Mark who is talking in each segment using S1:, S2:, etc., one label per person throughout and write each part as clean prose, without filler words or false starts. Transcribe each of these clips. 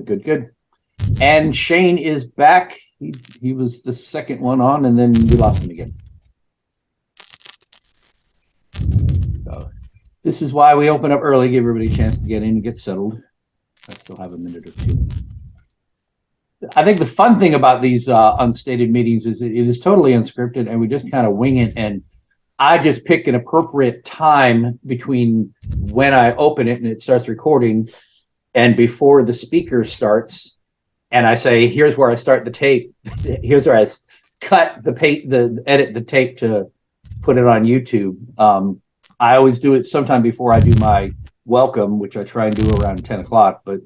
S1: Good. And Shane is back. He was the second one on, and then we lost him again. So this is why we open up early, give everybody a chance to get in and get settled. I still have a minute or two. I think the fun thing about these unstated meetings is it is totally unscripted, and we just kind of wing it. And I just pick an appropriate time between when I open it and it starts recording, and before the speaker starts. And I say, here's where I start the tape. Here's where I cut edit the tape to put it on YouTube. I always do it sometime before I do my welcome, which I try and do around 10 o'clock. But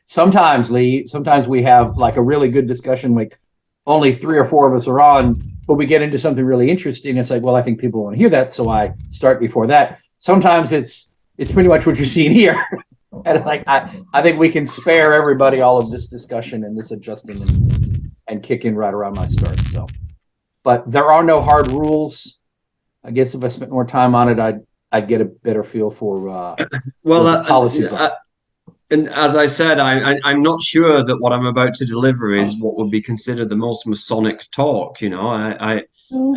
S1: sometimes, Lee, we have like a really good discussion, like only 3 or 4 of us are on, but we get into something really interesting. It's like, well, I think people want to hear that, so I start before that. Sometimes it's pretty much what you're seeing here. And like I think we can spare everybody all of this discussion and this adjusting and kick in right around my start. So, but there are no hard rules. I guess if I spent more time on it, I'd get a better feel for the policies.
S2: And as I said, I'm not sure that what I'm about to deliver is what would be considered the most Masonic talk. You know,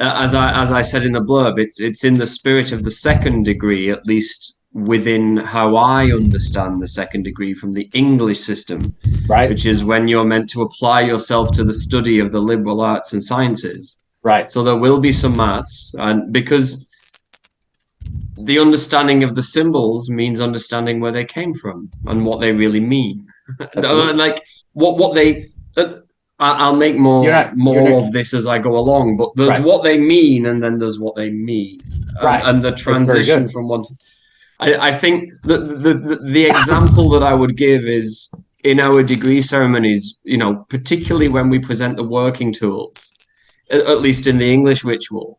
S2: as I said in the blurb, it's in the spirit of the second degree, at least within how I understand the second degree from the English system,
S1: right?
S2: Which is when you're meant to apply yourself to the study of the liberal arts and sciences,
S1: right?
S2: So there will be some maths, and because the understanding of the symbols means understanding where they came from and what they really mean. Like what they. I'll make more of this as I go along, but there's what they mean, and then there's what they mean, and the transition from one. I think the example that I would give is in our degree ceremonies, you know, particularly when we present the working tools, at least in the English ritual,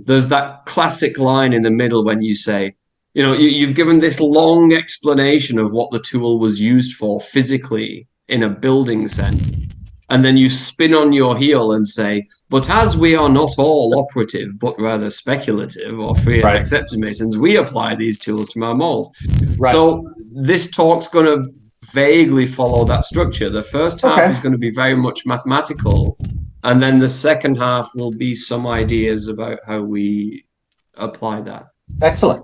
S2: there's that classic line in the middle when you say, you know, you've given this long explanation of what the tool was used for physically in a building sense. And then you spin on your heel and say, but as we are not all operative, but rather speculative or free and accepted Masons, we apply these tools to our moles. Right. So this talk's going to vaguely follow that structure. The first half is going to be very much mathematical. And then the second half will be some ideas about how we apply that.
S1: Excellent.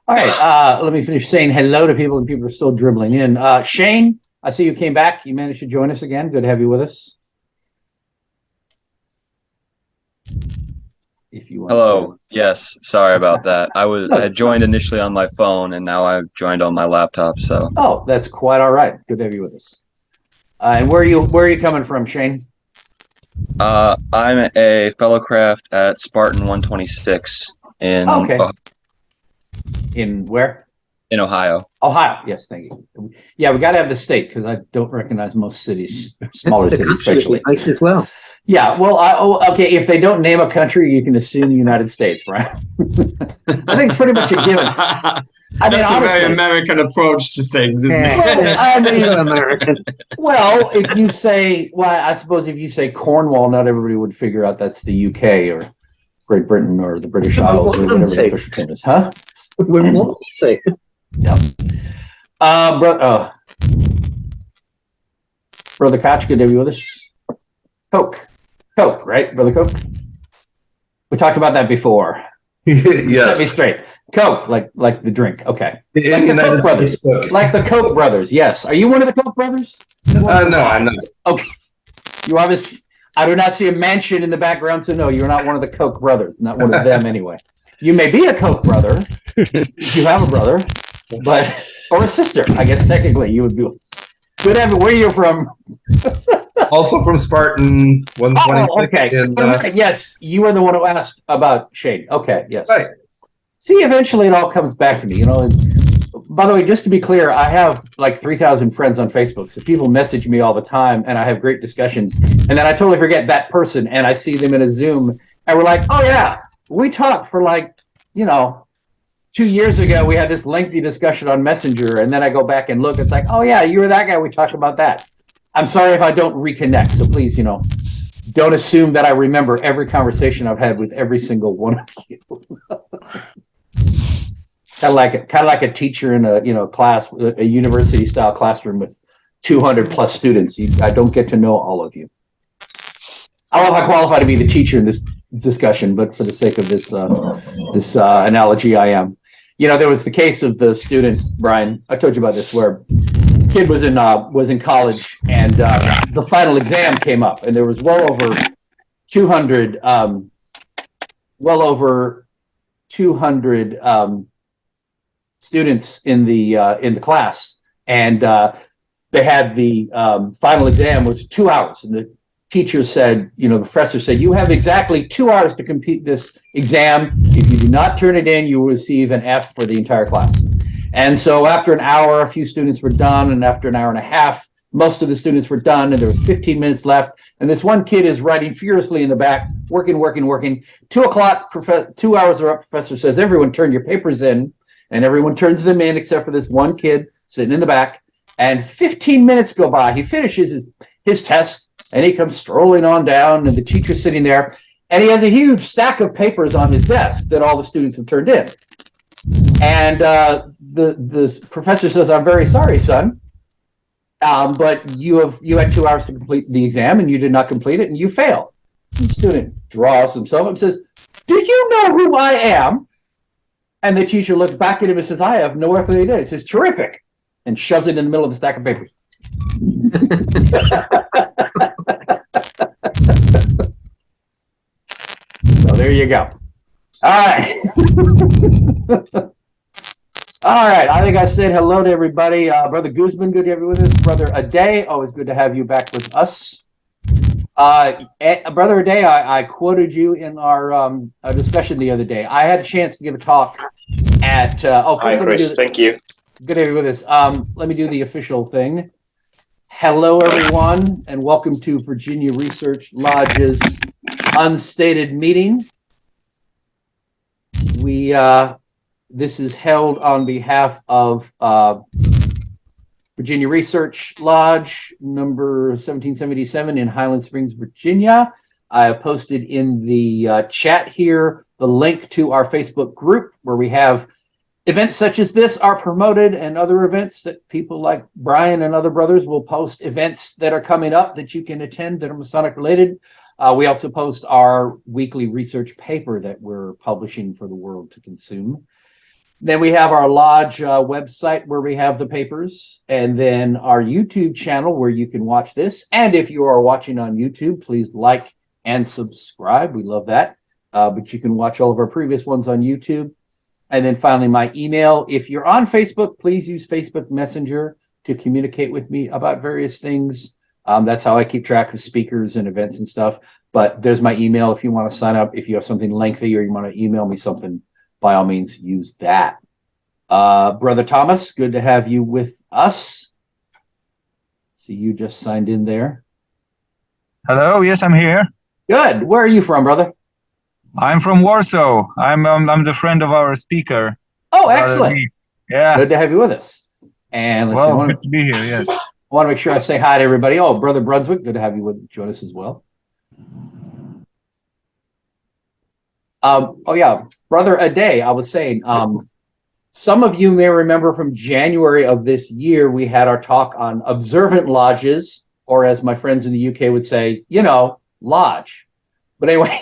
S1: All right. Let me finish saying hello to people, and people are still dribbling in. Shane, I see you came back. You managed to join us again. Good to have you with us. If you want.
S3: Hello. Yes. Sorry about that. I joined initially on my phone, and now I've joined on my laptop. So.
S1: Oh, that's quite all right. Good to have you with us. And where are you coming from, Shane?
S3: I'm a fellow craft at Spartan 126 in.
S1: Okay. In where?
S3: In Ohio.
S1: Ohio, yes, thank you. Yeah, we got to have the state because I don't recognize most cities, smaller cities especially.
S4: Nice as well.
S1: Yeah, well, okay, if they don't name a country, you can assume the United States, right? I think it's pretty much a given.
S2: That's a very American approach to things, isn't it?
S1: I mean, American. Well, if you say, I suppose if you say Cornwall, not everybody would figure out that's the UK or Great Britain or the British Isles or whatever the official term is, huh?
S4: What would say?
S1: Yeah. Brother Koch, good to have you with us. Coke, right, Brother Coke? We talked about that before.
S5: Yes.
S1: Set me straight. Coke, like the drink. Okay.
S5: Like the Koch brothers.
S1: Like the Koch brothers. Yes. Are you one of the Koch brothers?
S5: No, I'm not.
S1: Okay. You obviously. I do not see a mansion in the background, so no, you're not one of the Koch brothers. Not one of them, anyway. You may be a Koch brother. You have a brother, or a sister. I guess technically you would be. Good having. Where are you from?
S5: Also from Spartan 126.
S1: Oh, okay. Yes, you are the one who asked about Shane. Okay, yes.
S5: Right.
S1: See, eventually it all comes back to me. You know. By the way, just to be clear, I have like 3,000 friends on Facebook, so people message me all the time, and I have great discussions. And then I totally forget that person, and I see them in a Zoom, and we're like, oh yeah, we talked for 2 years ago. We had this lengthy discussion on Messenger, and then I go back and look. It's like, oh yeah, you were that guy. We talked about that. I'm sorry if I don't reconnect. So please, don't assume that I remember every conversation I've had with every single one of you. Kind of like a teacher in a class, a university style classroom with 200 plus students. I don't get to know all of you. I don't know if I qualify to be the teacher in this discussion, but for the sake of this analogy, I am. You know, there was the case of the student, Brian, I told you about this, where the kid was in college, and the final exam came up, and there was well over 200 students in the class, and they had the final exam was 2 hours, and the teacher said, you know, the professor said, you have exactly 2 hours to complete this exam. If you do not turn it in, you will receive an F for the entire class. And so after an hour, a few students were done, and after an hour and a half, most of the students were done, and there was 15 minutes left. And this one kid is writing furiously in the back, working. 2 o'clock, 2 hours are up, professor says, everyone turn your papers in, and everyone turns them in except for this one kid sitting in the back. And 15 minutes go by. He finishes his test, and he comes strolling on down, and the teacher's sitting there, and he has a huge stack of papers on his desk that all the students have turned in. And the professor says, I'm very sorry, son, but you had 2 hours to complete the exam, and you did not complete it, and you failed. The student draws himself up and says, do you know who I am? And the teacher looks back at him and says, I have no earthly idea. He says, terrific, and shoves it in the middle of the stack of papers. So there you go. All right. All right. I think I said hello to everybody. Brother Guzman, good to have you with us. Brother Aday, always good to have you back with us. Brother Aday, I quoted you in our discussion the other day. I had a chance to give a talk at.
S6: Hi, Chris. Thank you.
S1: Good to have you with us. Let me do the official thing. Hello, everyone, and welcome to Virginia Research Lodge's unstated meeting. This is held on behalf of Virginia Research Lodge, number 1777 in Highland Springs, Virginia. I have posted in the chat here the link to our Facebook group where we have events such as this are promoted, and other events that people like Brian and other brothers will post events that are coming up that you can attend that are Masonic related. We also post our weekly research paper that we're publishing for the world to consume. Then we have our lodge website where we have the papers, and then our YouTube channel where you can watch this. And if you are watching on YouTube, please like and subscribe. We love that. But you can watch all of our previous ones on YouTube. And then finally, my email. If you're on Facebook, please use Facebook Messenger to communicate with me about various things. That's how I keep track of speakers and events and stuff. But there's my email if you want to sign up. If you have something lengthy or you want to email me something, by all means, use that. Brother Thomas, good to have you with us. So you just signed in there.
S7: Hello, yes, I'm here.
S1: Good. Where are you from, brother?
S7: I'm from Warsaw. I'm the friend of our speaker.
S1: Oh, excellent.
S7: Yeah.
S1: Good to have you with us. And let's
S7: Well, good to be here, yes.
S1: I want to make sure I say hi to everybody. Oh, Brother Brunswick, good to have you join us as well. Oh, yeah. Brother Aday, I was saying, some of you may remember from January of this year, we had our talk on observant lodges, or as my friends in the UK would say, you know, lodge. But anyway,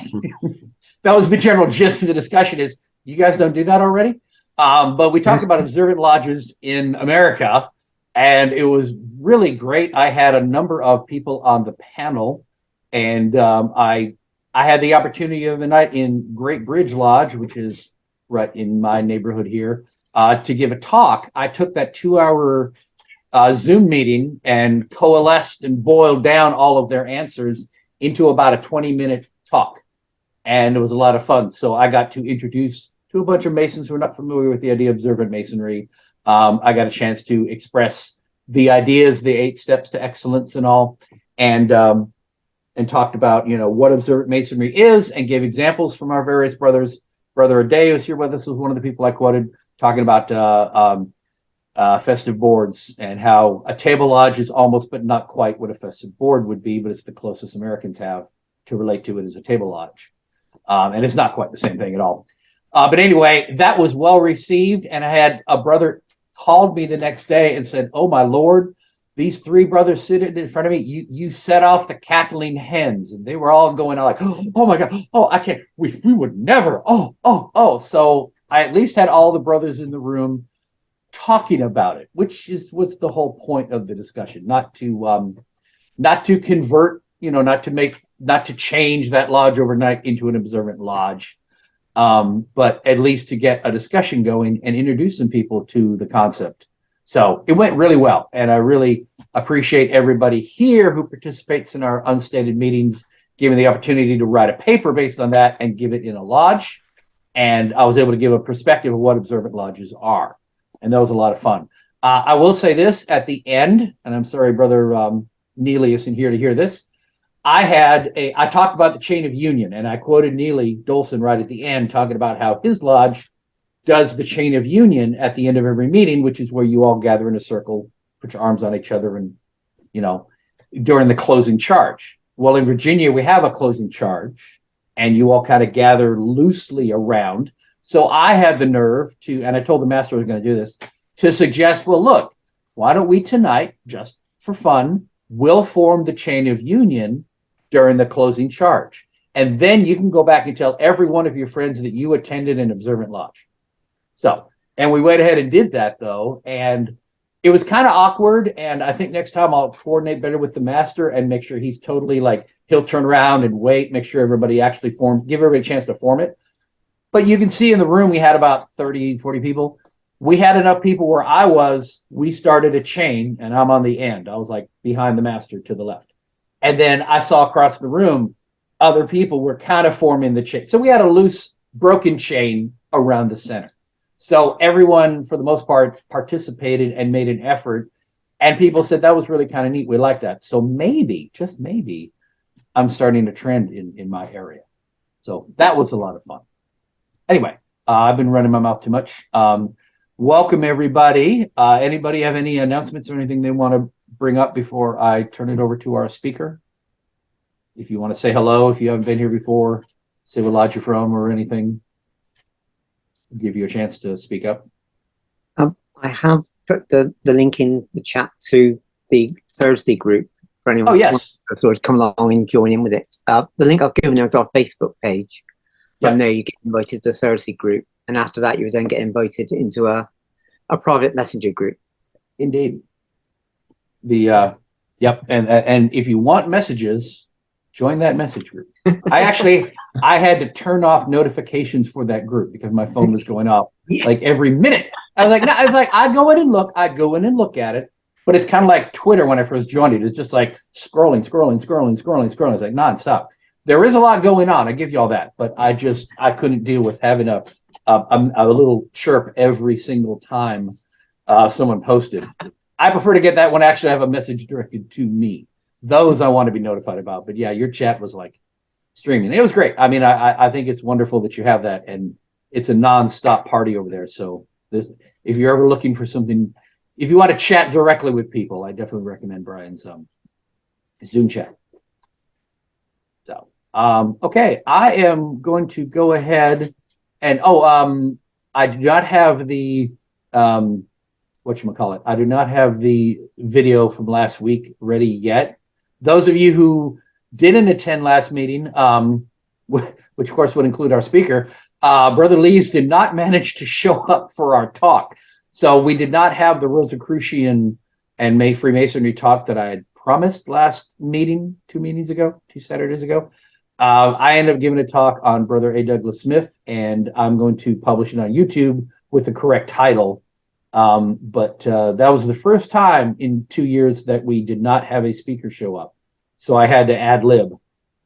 S1: that was the general gist of the discussion is, you guys don't do that already? But we talked about observant lodges in America, and it was really great. I had a number of people on the panel, and I had the opportunity of the night in Great Bridge Lodge, which is right in my neighborhood here, to give a talk. I took that 2-hour Zoom meeting and coalesced and boiled down all of their answers into about a 20-minute talk. And it was a lot of fun. So I got to introduce to a bunch of Masons who are not familiar with the idea of observant Masonry. I got a chance to express the ideas, the 8 steps to excellence and all, and talked about, you know, what observant Masonry is, and gave examples from our various brothers. Brother Aday, who's here with us, was one of the people I quoted, talking about festive boards and how a table lodge is almost but not quite what a festive board would be, but it's the closest Americans have to relate to it as a table lodge. And it's not quite the same thing at all. But anyway, that was well received. And I had a brother called me the next day and said, oh, my Lord, these three brothers sitting in front of me, you set off the cackling hens, and they were all going out like, oh my God, oh, I can't, we would never, oh. So I at least had all the brothers in the room talking about it, which was the whole point of the discussion, not to convert, not to change that lodge overnight into an observant lodge, but at least to get a discussion going and introduce some people to the concept. So it went really well, and I really appreciate everybody here who participates in our unstated meetings, giving the opportunity to write a paper based on that and give it in a lodge. And I was able to give a perspective of what observant lodges are, and that was a lot of fun. I will say this at the end, and I'm sorry, Brother Neely isn't here to hear this. I talked about the chain of union, and I quoted Neely Dolson right at the end, talking about how his lodge does the chain of union at the end of every meeting, which is where you all gather in a circle, put your arms on each other, and, during the closing charge. Well, in Virginia, we have a closing charge, and you all kind of gather loosely around. So I had the nerve to, and I told the master I was going to do this, to suggest, well, look, why don't we tonight, just for fun, we'll form the chain of union during the closing charge. And then you can go back and tell every one of your friends that you attended an observant lodge. So, and we went ahead and did that, though, and it was kind of awkward. And I think next time I'll coordinate better with the master and make sure he's totally he'll turn around and wait, make sure everybody actually forms, give everybody a chance to form it. But you can see in the room, we had about 30, 40 people. We had enough people where we started a chain, and I'm on the end. I was behind the master to the left. And then I saw across the room, other people were kind of forming the chain. So we had a loose, broken chain around the center. So everyone, for the most part, participated and made an effort. And people said that was really kind of neat. We like that. So maybe, just maybe, I'm starting to trend in my area. So that was a lot of fun. Anyway, I've been running my mouth too much. Welcome, everybody. Anybody have any announcements or anything they want to bring up before I turn it over to our speaker? If you want to say hello, if you haven't been here before, say what lodge you're from or anything. Give you a chance to speak up.
S4: I have put the link in the chat to the Thursday group for anyone
S1: Oh, yes.
S4: to sort of come along and join in with it. The link I've given there is our Facebook page. From there, you get invited to the Thursday group, and after that, you would then get invited into a private messenger group.
S1: Indeed. Yep. And if you want messages, join that message group. I had to turn off notifications for that group because my phone was going off every minute. I was I go in and look at it, but it's kind of like Twitter when I first joined it. It's just scrolling. It's nonstop. There is a lot going on. I give you all that, but I couldn't deal with having a little chirp every single time someone posted. I prefer to get that when I actually have a message directed to me. Those I want to be notified about. But yeah, your chat was streaming. It was great. I mean, I think it's wonderful that you have that, and it's a non-stop party over there. So if you're ever looking for something, if you want to chat directly with people, I definitely recommend Brian's Zoom chat. So, okay, I am going to go ahead and, I do not have the, whatchamacallit, I do not have the video from last week ready yet. Those of you who didn't attend last meeting, which of course would include our speaker, Brother Lees did not manage to show up for our talk. So we did not have the Rosicrucian and May Freemasonry talk that I had promised last meeting, two Saturdays ago. I ended up giving a talk on Brother A. Douglas Smith, and I'm going to publish it on YouTube with the correct title. But that was the first time in 2 years that we did not have a speaker show up. So I had to ad lib,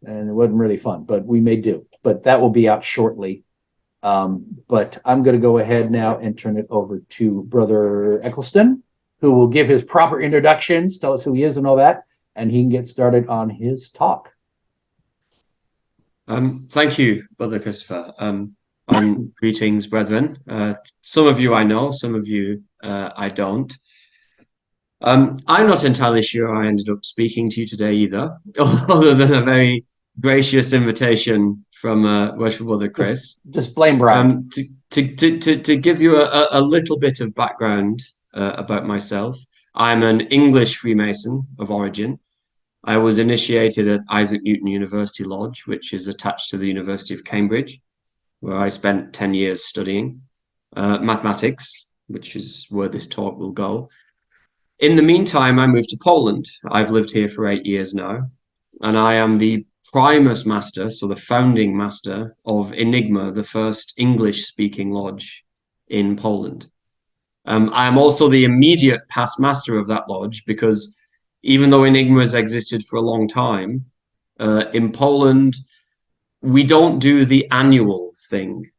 S1: and it wasn't really fun, but we may do. But that will be out shortly. But I'm going to go ahead now and turn it over to Brother Eccleston, who will give his proper introductions, tell us who he is and all that, and he can get started on his talk.
S2: Thank you, Brother Christopher. Greetings, brethren. Some of you I know, some of you I don't. I'm not entirely sure I ended up speaking to you today either, other than a very gracious invitation from Worshipful Brother Chris.
S1: Just blame Brian.
S2: To give you a little bit of background about myself, I'm an English Freemason of origin. I was initiated at Isaac Newton University Lodge, which is attached to the University of Cambridge, where I spent 10 years studying mathematics, which is where this talk will go. In the meantime, I moved to Poland. I've lived here for 8 years now, and I am the Primus Master, so the founding master of Enigma, the first English-speaking lodge in Poland. I am also the immediate past master of that lodge because even though Enigma has existed for a long time, in Poland, we don't do the annual thing.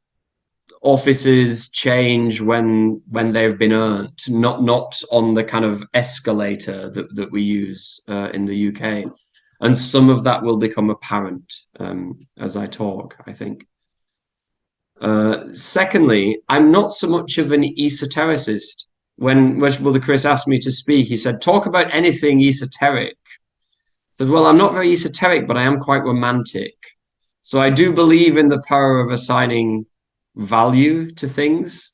S2: Offices change when they've been earned, not on the kind of escalator that we use in the UK. And some of that will become apparent as I talk, I think. Secondly, I'm not so much of an esotericist. When Brother Chris asked me to speak, he said, talk about anything esoteric. I said, well, I'm not very esoteric, but I am quite romantic. So I do believe in the power of assigning value to things,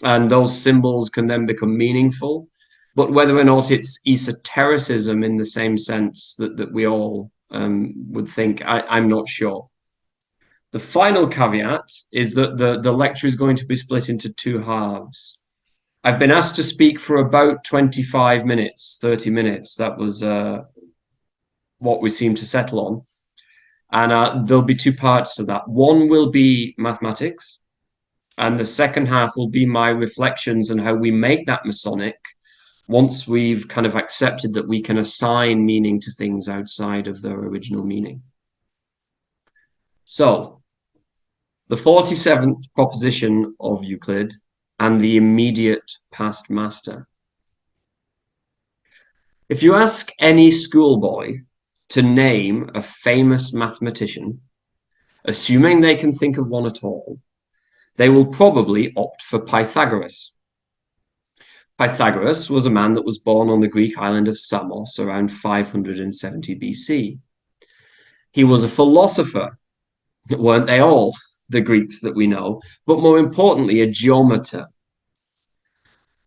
S2: and those symbols can then become meaningful. But whether or not it's esotericism in the same sense that we all would think, I'm not sure. The final caveat is that the lecture is going to be split into 2 halves. I've been asked to speak for about 25 minutes, 30 minutes. That was what we seemed to settle on. And there'll be 2 parts to that. One will be mathematics, and the second half will be my reflections on how we make that Masonic once we've kind of accepted that we can assign meaning to things outside of their original meaning. So, the 47th proposition of Euclid and the immediate past master. If you ask any schoolboy to name a famous mathematician, assuming they can think of one at all, they will probably opt for Pythagoras. Pythagoras was a man that was born on the Greek island of Samos around 570 BC. He was a philosopher, weren't they all, the Greeks that we know, but more importantly, a geometer.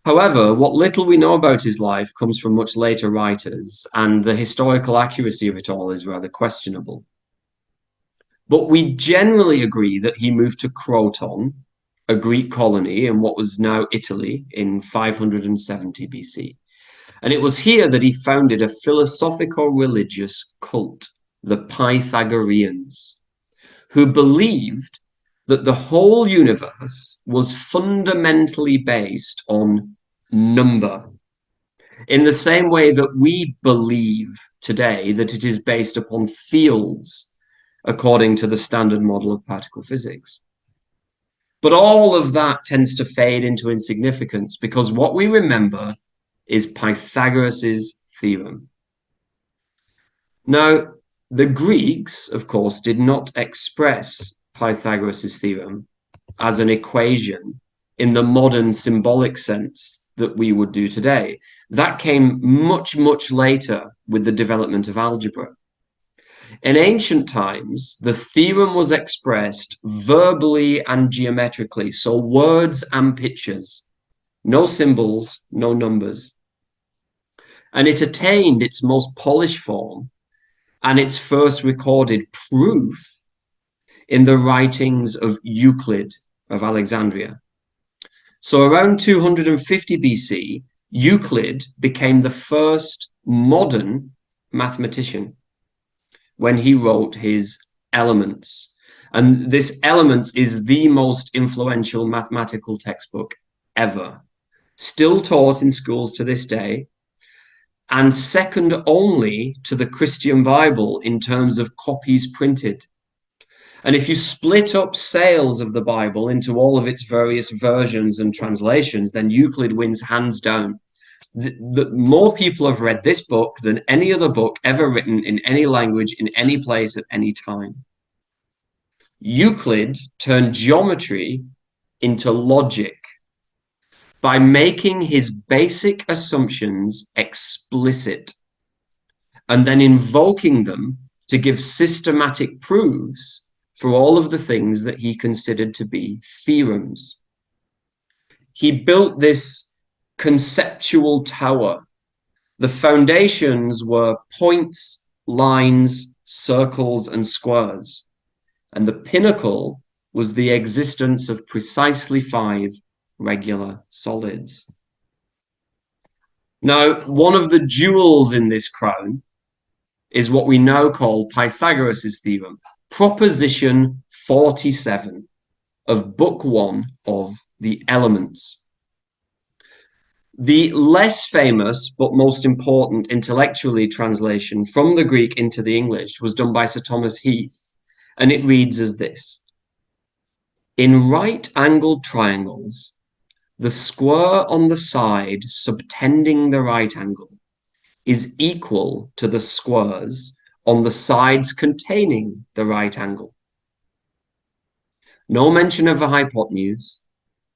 S2: However, what little we know about his life comes from much later writers, and the historical accuracy of it all is rather questionable. But we generally agree that he moved to Croton, a Greek colony in what was now Italy, in 570 BC. And it was here that he founded a philosophico-religious cult, the Pythagoreans, who believed that the whole universe was fundamentally based on number, in the same way that we believe today that it is based upon fields, according to the standard model of particle physics. But all of that tends to fade into insignificance because what we remember is Pythagoras' theorem. Now, the Greeks, of course, did not express Pythagoras' theorem as an equation in the modern symbolic sense that we would do today. That came much, much later with the development of algebra. In ancient times, the theorem was expressed verbally and geometrically, so words and pictures, no symbols, no numbers. And it attained its most polished form and its first recorded proof in the writings of Euclid of Alexandria. So around 250 BC, Euclid became the first modern mathematician when he wrote his Elements. And this Elements is the most influential mathematical textbook ever, still taught in schools to this day, and second only to the Christian Bible in terms of copies printed. And if you split up sales of the Bible into all of its various versions and translations, then Euclid wins hands down. More people have read this book than any other book ever written in any language, in any place, at any time. Euclid turned geometry into logic by making his basic assumptions explicit and then invoking them to give systematic proofs for all of the things that he considered to be theorems. He built this conceptual tower The foundations were points, lines, circles, and squares. And the pinnacle was the existence of precisely 5 regular solids. Now, one of the jewels in this crown is what we now call Pythagoras' theorem, Proposition 47 of Book 1 of the Elements. The less famous but most important intellectually translation from the Greek into the English was done by Sir Thomas Heath, and it reads as this: in right-angled triangles, the square on the side subtending the right angle is equal to the squares on the sides containing the right angle. No mention of the hypotenuse.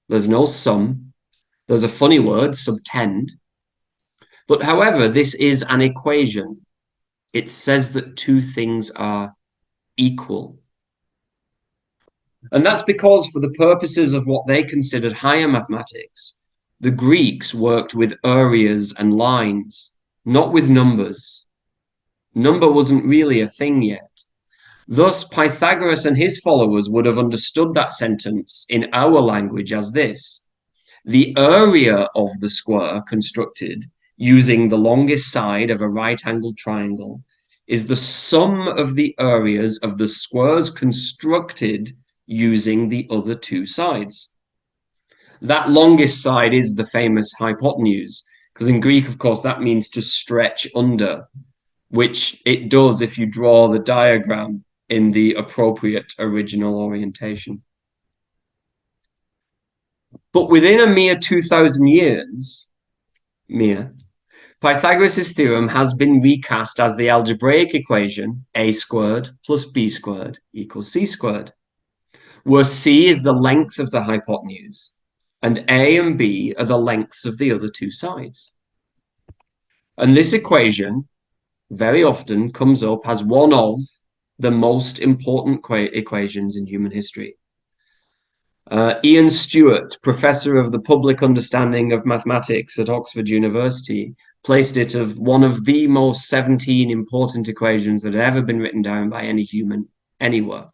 S2: There's no sum. There's a funny word, subtend. But however, this is an equation. It says that 2 things are equal. And that's because for the purposes of what they considered higher mathematics, the Greeks worked with areas and lines, not with numbers. Number wasn't really a thing yet. Thus, Pythagoras and his followers would have understood that sentence in our language as this: the area of the square constructed using the longest side of a right-angled triangle is the sum of the areas of the squares constructed using the other 2 sides. That longest side is the famous hypotenuse, because in Greek, of course, that means to stretch under, which it does if you draw the diagram in the appropriate original orientation. But within a mere 2,000 years, Pythagoras' theorem has been recast as the algebraic equation a squared plus b squared equals c squared, where c is the length of the hypotenuse and a and b are the lengths of the other 2 sides. And this equation very often comes up as one of the most important equations in human history. Ian Stewart, professor of the public understanding of mathematics at Oxford University, placed it as one of the most 17 important equations that had ever been written down by any human anywhere.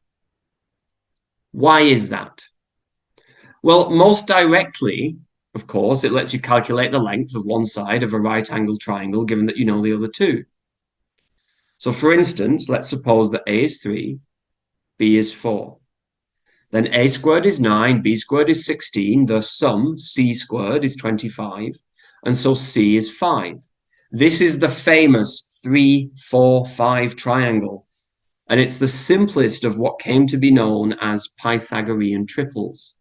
S2: Why is that? Well, most directly, of course, it lets you calculate the length of one side of a right-angled triangle, given that you know the other 2. So for instance, let's suppose that a is 3, b is 4. Then a squared is 9, b squared is 16, the sum, c squared, is 25, and so c is 5. This is the famous 3, 4, 5 triangle, and it's the simplest of what came to be known as Pythagorean triples,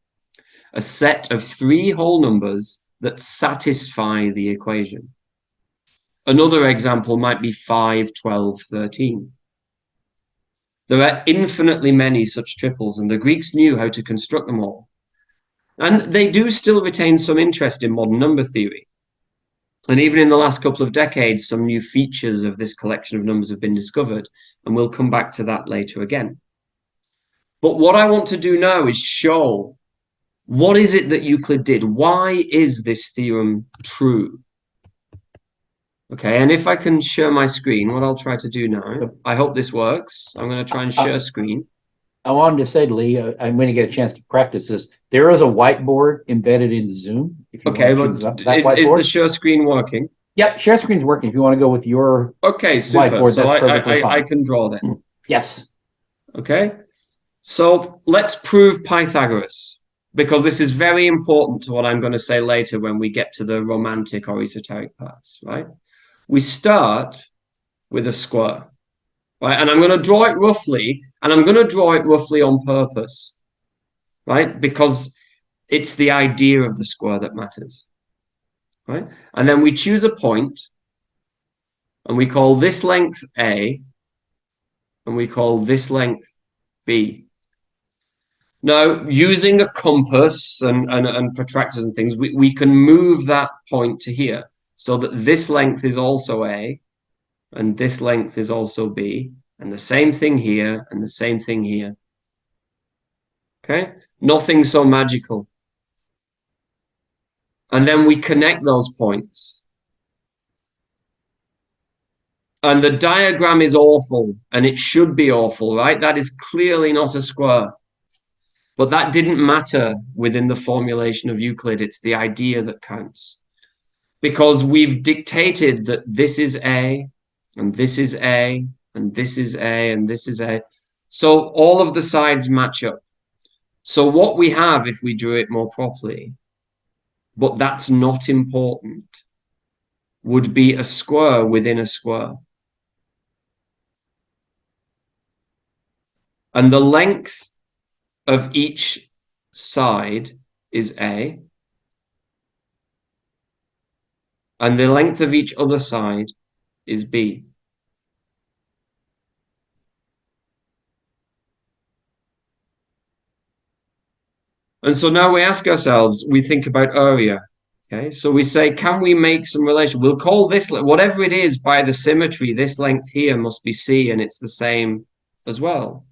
S2: a set of 3 whole numbers that satisfy the equation. Another example might be 5, 12, 13. There are infinitely many such triples, and the Greeks knew how to construct them all. And they do still retain some interest in modern number theory. And even in the last couple of decades, some new features of this collection of numbers have been discovered, and we'll come back to that later again. But what I want to do now is show what is it that Euclid did? Why is this theorem true? Okay, and if I can share my screen, what I'll try to do now, I hope this works. I'm going to try and share screen.
S1: I wanted to say to Lee, I'm going to get a chance to practice this. There is a whiteboard embedded in Zoom. If you
S2: Okay,
S1: want to
S2: but is the share screen working?
S1: Yep, share screen's working. If you want to go with your
S2: okay, super.
S1: whiteboard,
S2: so
S1: that's perfectly fine.
S2: I can draw then.
S1: Yes.
S2: Okay, so let's prove Pythagoras, because this is very important to what I'm going to say later when we get to the romantic or esoteric parts, right? We start with a square, right? And I'm going to draw it roughly, and I'm going to draw it roughly on purpose, right? Because it's the idea of the square that matters, right? And then we choose a point, and we call this length A, and we call this length B. Now, using a compass and protractors and things, we can move that point to here, so that this length is also A, and this length is also B, and the same thing here, and the same thing here. Okay? Nothing so magical. And then we connect those points. And the diagram is awful, and it should be awful, right? That is clearly not a square. But that didn't matter within the formulation of Euclid. It's the idea that counts. Because we've dictated that this is A, and this is A, and this is A, and this is A. So all of the sides match up. So what we have, if we drew it more properly, but that's not important, would be a square within a square. And the length of each side is A, and the length of each other side is B. And so now we ask ourselves, we think about area. Okay, so we say, can we make some relation? We'll call this, whatever it is by the symmetry, this length here must be C, and it's the same as well.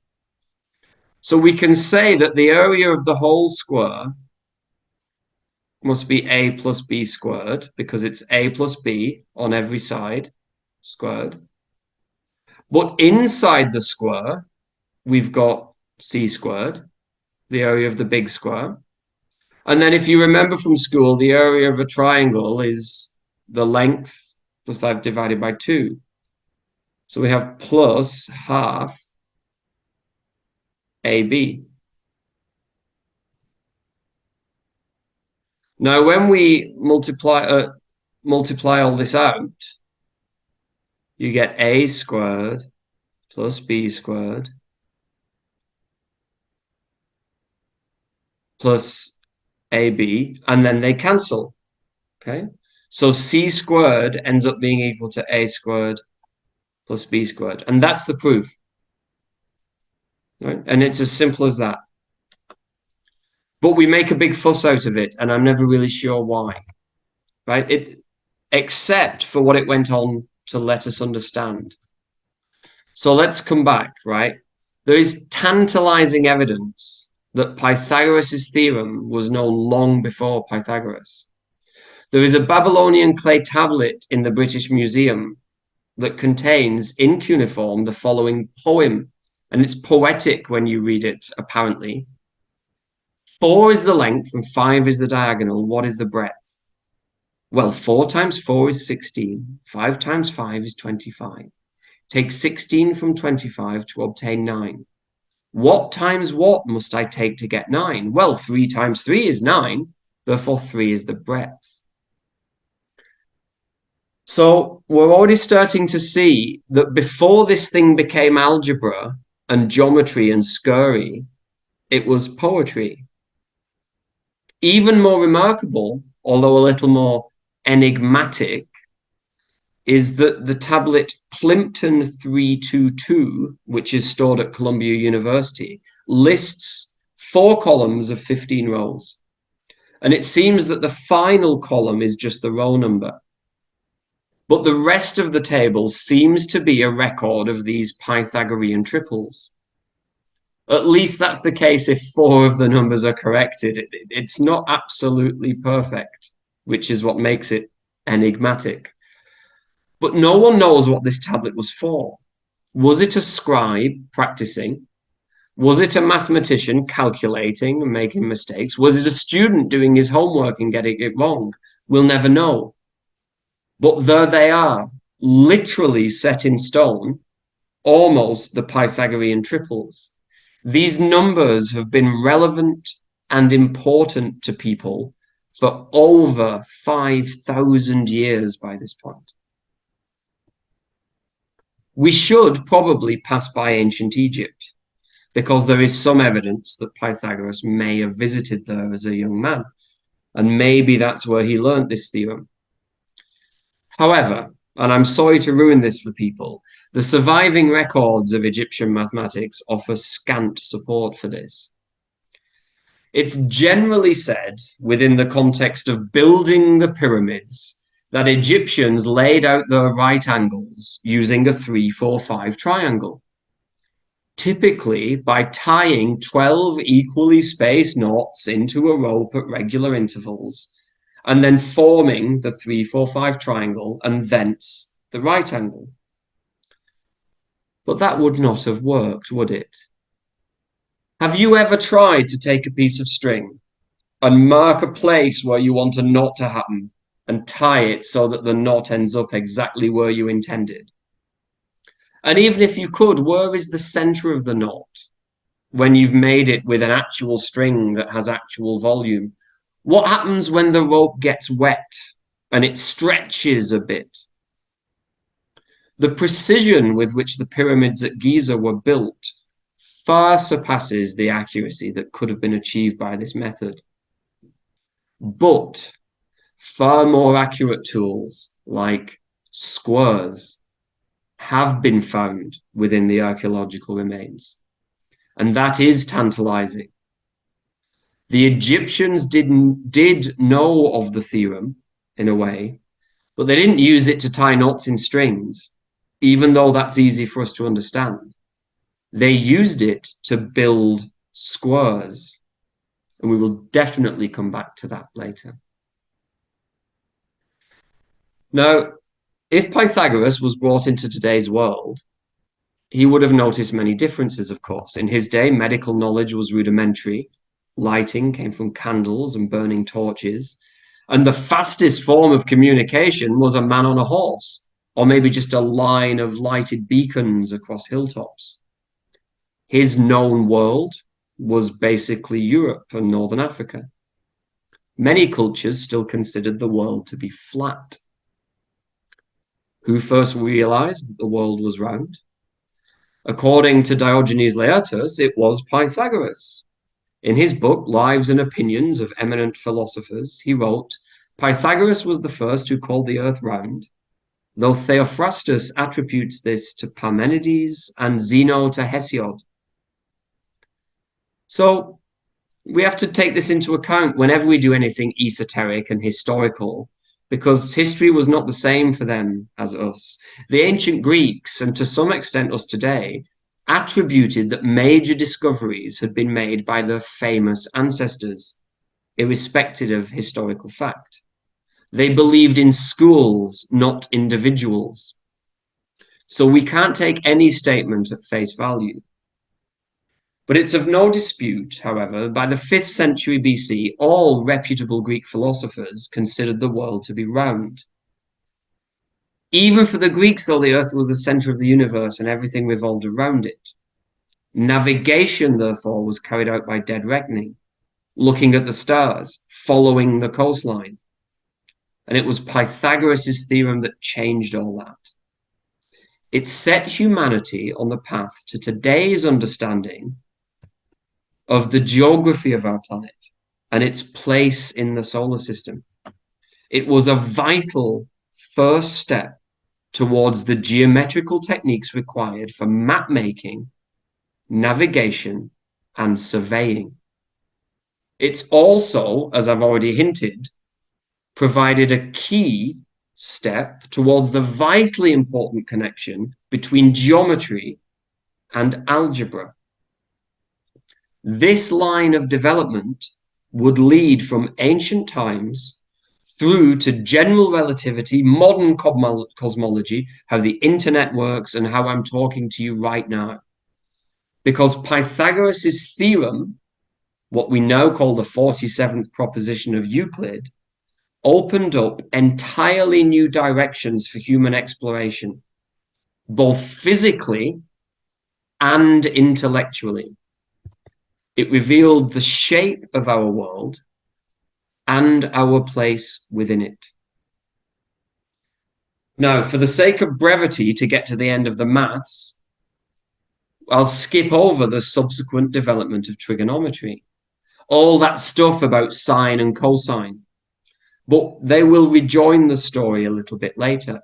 S2: So we can say that the area of the whole square must be A plus B squared, because it's A plus B on every side squared. But inside the square, we've got C squared, the area of the big square. And then if you remember from school, the area of a triangle is the length plus that divided by 2. So we have plus half AB. Now, when we multiply all this out, you get A squared plus B squared plus AB, and then they cancel, okay? So C squared ends up being equal to A squared plus B squared, and that's the proof, right? And it's as simple as that. But we make a big fuss out of it, and I'm never really sure why, right? Except for what it went on to let us understand. So let's come back, right? There is tantalizing evidence that Pythagoras' theorem was known long before Pythagoras. There is a Babylonian clay tablet in the British Museum that contains, in cuneiform, the following poem, and it's poetic when you read it, apparently. 4 is the length and 5 is the diagonal. What is the breadth? Well, 4 times 4 is 16. 5 times 5 is 25. Take 16 from 25 to obtain 9. What times what must I take to get 9? Well, 3 times 3 is 9. Therefore, 3 is the breadth. So we're already starting to see that before this thing became algebra and geometry and scurry, it was poetry. Even more remarkable, although a little more enigmatic, is that the tablet Plimpton 322, which is stored at Columbia University, lists 4 columns of 15 rows. And it seems that the final column is just the row number. But the rest of the table seems to be a record of these Pythagorean triples. At least that's the case if 4 of the numbers are corrected. It's not absolutely perfect, which is what makes it enigmatic. But no one knows what this tablet was for. Was it a scribe practicing? Was it a mathematician calculating and making mistakes? Was it a student doing his homework and getting it wrong? We'll never know. But there they are, literally set in stone, almost the Pythagorean triples. These numbers have been relevant and important to people for over 5,000 years by this point. We should probably pass by ancient Egypt, because there is some evidence that Pythagoras may have visited there as a young man, and maybe that's where he learned this theorem. However, and I'm sorry to ruin this for people, the surviving records of Egyptian mathematics offer scant support for this. It's generally said, within the context of building the pyramids, that Egyptians laid out their right angles using a 3-4-5 triangle, typically by tying 12 equally spaced knots into a rope at regular intervals, and then forming the 3-4-5 triangle and thence the right angle. But that would not have worked, would it? Have you ever tried to take a piece of string and mark a place where you want a knot to happen and tie it so that the knot ends up exactly where you intended? And even if you could, where is the center of the knot when you've made it with an actual string that has actual volume? What happens when the rope gets wet and it stretches a bit? The precision with which the pyramids at Giza were built far surpasses the accuracy that could have been achieved by this method. But far more accurate tools like squares have been found within the archaeological remains. And that is tantalizing. The Egyptians did know of the theorem in a way, but they didn't use it to tie knots in strings, even though that's easy for us to understand. They used it to build squares. And we will definitely come back to that later. Now, if Pythagoras was brought into today's world, he would have noticed many differences, of course. In his day, medical knowledge was rudimentary. Lighting came from candles and burning torches. And the fastest form of communication was a man on a horse, or maybe just a line of lighted beacons across hilltops. His known world was basically Europe and Northern Africa. Many cultures still considered the world to be flat. Who first realized that the world was round? According to Diogenes Laertius, it was Pythagoras. In his book, Lives and Opinions of Eminent Philosophers, he wrote, Pythagoras was the first who called the earth round, though Theophrastus attributes this to Parmenides and Zeno to Hesiod. So we have to take this into account whenever we do anything esoteric and historical, because history was not the same for them as us. The ancient Greeks, and to some extent us today, attributed that major discoveries had been made by their famous ancestors, irrespective of historical fact. They believed in schools, not individuals. So we can't take any statement at face value. But it's of no dispute, however, by the 5th century BC, all reputable Greek philosophers considered the world to be round. Even for the Greeks, though, the earth was the center of the universe and everything revolved around it. Navigation, therefore, was carried out by dead reckoning, looking at the stars, following the coastline. And it was Pythagoras' theorem that changed all that. It set humanity on the path to today's understanding of the geography of our planet and its place in the solar system. It was a vital first step towards the geometrical techniques required for map making, navigation, and surveying. It's also, as I've already hinted, provided a key step towards the vitally important connection between geometry and algebra. This line of development would lead from ancient times through to general relativity, modern cosmology, how the internet works, and how I'm talking to you right now. Because Pythagoras' theorem, what we now call the 47th proposition of Euclid, opened up entirely new directions for human exploration, both physically and intellectually. It revealed the shape of our world and our place within it. Now, for the sake of brevity, to get to the end of the maths, I'll skip over the subsequent development of trigonometry, all that stuff about sine and cosine. But they will rejoin the story a little bit later,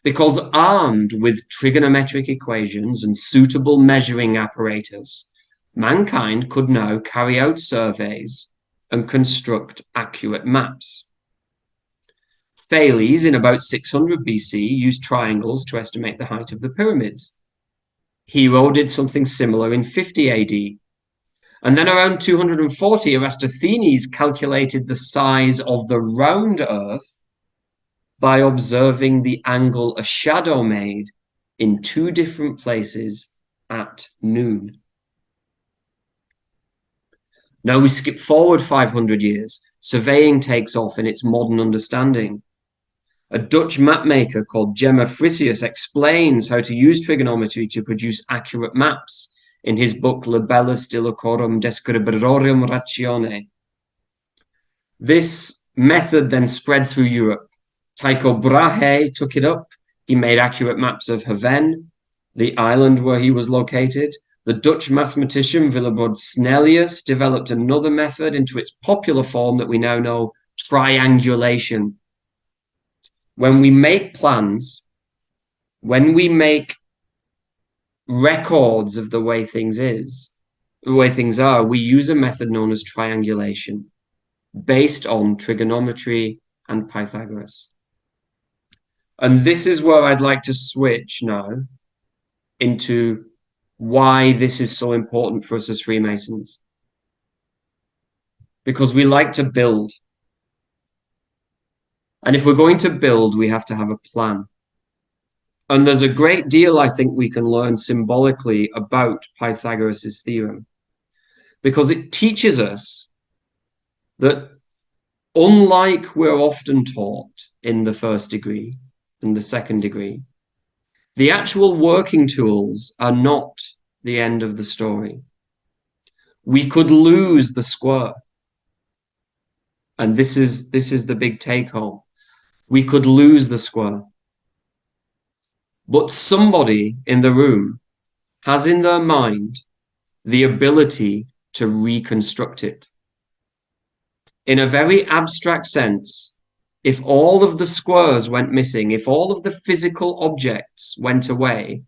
S2: because armed with trigonometric equations and suitable measuring apparatus, mankind could now carry out surveys and construct accurate maps. Thales, in about 600 BC, used triangles to estimate the height of the pyramids. Hero did something similar in 50 AD. And then around 240, Eratosthenes calculated the size of the round Earth by observing the angle a shadow made in 2 different places at noon. Now we skip forward 500 years. Surveying takes off in its modern understanding. A Dutch mapmaker called Gemma Frisius explains how to use trigonometry to produce accurate maps in his book Libellus Dillocorum Describerorum Ratione. This method then spread through Europe. Tycho Brahe took it up. He made accurate maps of Haven, the island where he was located. The Dutch mathematician Willebrord Snellius developed another method into its popular form that we now know, triangulation. When we make plans, when we make records of the way things are, we use a method known as triangulation, based on trigonometry and Pythagoras. And this is where I'd like to switch now into why this is so important for us as Freemasons. Because we like to build. And if we're going to build, we have to have a plan. And there's a great deal I think we can learn symbolically about Pythagoras' theorem, because it teaches us that unlike we're often taught in the first degree and the second degree, the actual working tools are not the end of the story. We could lose the square. And this is the big take home. We could lose the square. But somebody in the room has in their mind the ability to reconstruct it. In a very abstract sense, if all of the squares went missing, if all of the physical objects went away,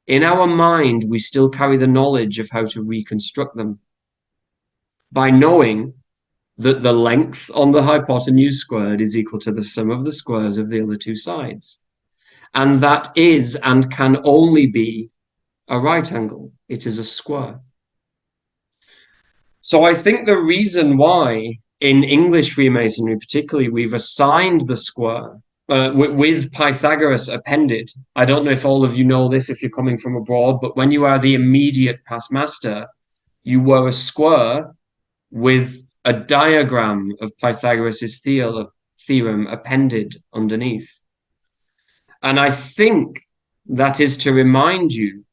S2: in our mind, we still carry the knowledge of how to reconstruct them by knowing that the length on the hypotenuse squared is equal to the sum of the squares of the other 2 sides. And that is and can only be a right angle. It is a square. So I think the reason why in English Freemasonry particularly we've assigned the square with Pythagoras appended. I don't know if all of you know this if you're coming from abroad, but when you are the immediate past master, you wear a square with a diagram of Pythagoras' theorem appended underneath. And I think that is to remind you